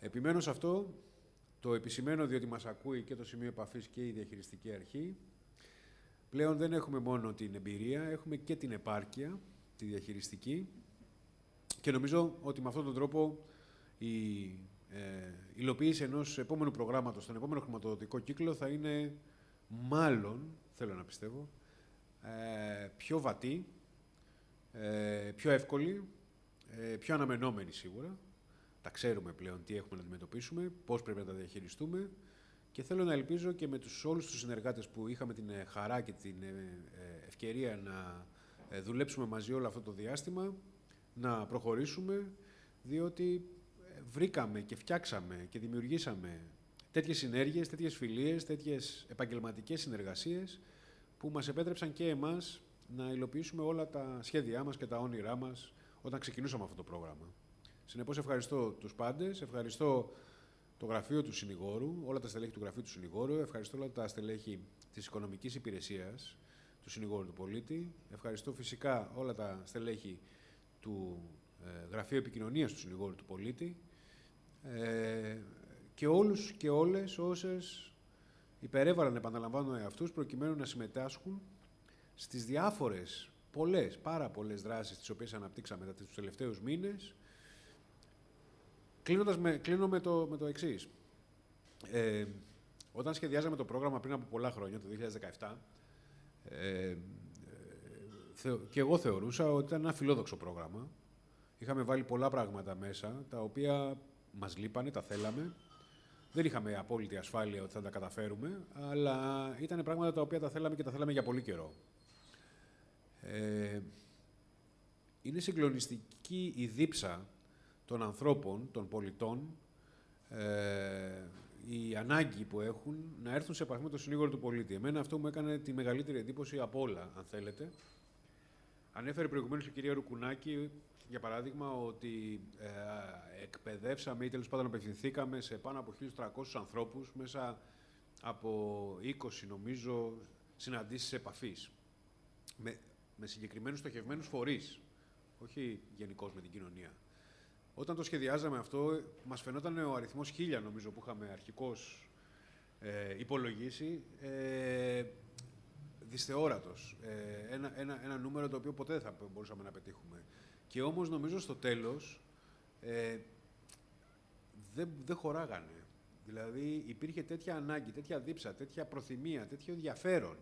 Επιμένω σε αυτό, το επισημαίνω διότι μας ακούει και το σημείο επαφής και η διαχειριστική αρχή. Πλέον δεν έχουμε μόνο την εμπειρία, έχουμε και την επάρκεια, τη διαχειριστική και νομίζω ότι με αυτόν τον τρόπο η υλοποίηση ενός επόμενου προγράμματος, στον επόμενο χρηματοδοτικό κύκλο, θα είναι μάλλον, θέλω να πιστεύω, πιο βατή, πιο εύκολη, πιο αναμενόμενη σίγουρα. Τα ξέρουμε πλέον τι έχουμε να αντιμετωπίσουμε, πώς πρέπει να τα διαχειριστούμε και θέλω να ελπίζω και με όλους τους συνεργάτες που είχαμε την χαρά και την ευκαιρία να δουλέψουμε μαζί όλο αυτό το διάστημα, να προχωρήσουμε, διότι βρήκαμε και φτιάξαμε και δημιουργήσαμε τέτοιες συνέργειες, τέτοιες φιλίες, τέτοιες επαγγελματικές συνεργασίες που μας επέτρεψαν και εμάς να υλοποιήσουμε όλα τα σχέδιά μας και τα όνειρά μας όταν ξεκινούσαμε αυτό το πρόγραμμα. Συνεπώς, ευχαριστώ τους πάντες, ευχαριστώ το γραφείο του συνηγόρου, όλα τα στελέχη του γραφείου του συνηγόρου, ευχαριστώ όλα τα στελέχη της οικονομικής υπηρεσίας του συνηγόρου του πολίτη, ευχαριστώ φυσικά όλα τα στελέχη του γραφείου επικοινωνίας του συνηγόρου του πολίτη και όλους και όλες όσες υπερέβαλαν, επαναλαμβάνω, εαυτούς προκειμένου να συμμετάσχουν στις διάφορες, πάρα πολλές δράσεις τις οποίες αναπτύξαμε τους τελευταίους μήνες. Κλείνω με το εξής. Όταν σχεδιάζαμε το πρόγραμμα πριν από πολλά χρόνια, το 2017, και εγώ θεωρούσα ότι ήταν ένα φιλόδοξο πρόγραμμα. Είχαμε βάλει πολλά πράγματα μέσα, τα οποία μας λείπανε, τα θέλαμε. Δεν είχαμε απόλυτη ασφάλεια ότι θα τα καταφέρουμε, αλλά ήταν πράγματα τα οποία τα θέλαμε και τα θέλαμε για πολύ καιρό. Είναι συγκλονιστική η δίψα των ανθρώπων, των πολιτών, η ανάγκη που έχουν να έρθουν σε επαφή με τον συνήγορο του πολίτη. Εμένα αυτό μου έκανε τη μεγαλύτερη εντύπωση από όλα, αν θέλετε. Ανέφερε προηγουμένως η κυρία Ρουκουνάκη, για παράδειγμα, ότι εκπαιδεύσαμε ή τέλος πάντων απευθυνθήκαμε σε πάνω από 1.300 ανθρώπους μέσα από 20, νομίζω, συναντήσεις επαφής. Με συγκεκριμένους στοχευμένους φορείς, όχι γενικώς με την κοινωνία. Όταν το σχεδιάζαμε αυτό, μας φαινόταν ο αριθμός 1.000, νομίζω, που είχαμε αρχικώς υπολογίσει, δυσθεόρατος. Ένα νούμερο το οποίο ποτέ δεν θα μπορούσαμε να πετύχουμε. Και όμως, νομίζω, στο τέλος, δεν χωράγανε. Δηλαδή, υπήρχε τέτοια ανάγκη, τέτοια δίψα, τέτοια προθυμία, τέτοιο ενδιαφέρον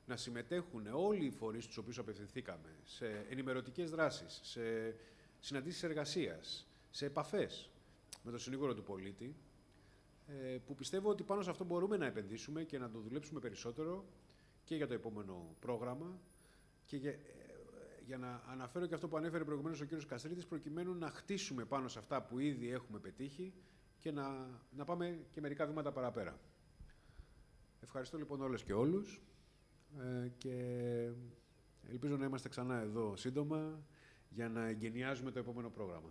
να συμμετέχουν όλοι οι φορείς στους οποίους απευθυνθήκαμε σε ενημερωτικές δράσεις, σε συναντήσεις εργασίας, σε επαφές με τον συνήγορο του πολίτη, που πιστεύω ότι πάνω σε αυτό μπορούμε να επενδύσουμε και να το δουλέψουμε περισσότερο και για το επόμενο πρόγραμμα και για να αναφέρω και αυτό που ανέφερε προηγουμένως ο κ. Καστρίτης, προκειμένου να χτίσουμε πάνω σε αυτά που ήδη έχουμε πετύχει και να πάμε και μερικά βήματα παραπέρα. Ευχαριστώ λοιπόν όλες και όλους και ελπίζω να είμαστε ξανά εδώ σύντομα για να εγκαινιάζουμε το επόμενο πρόγραμμα.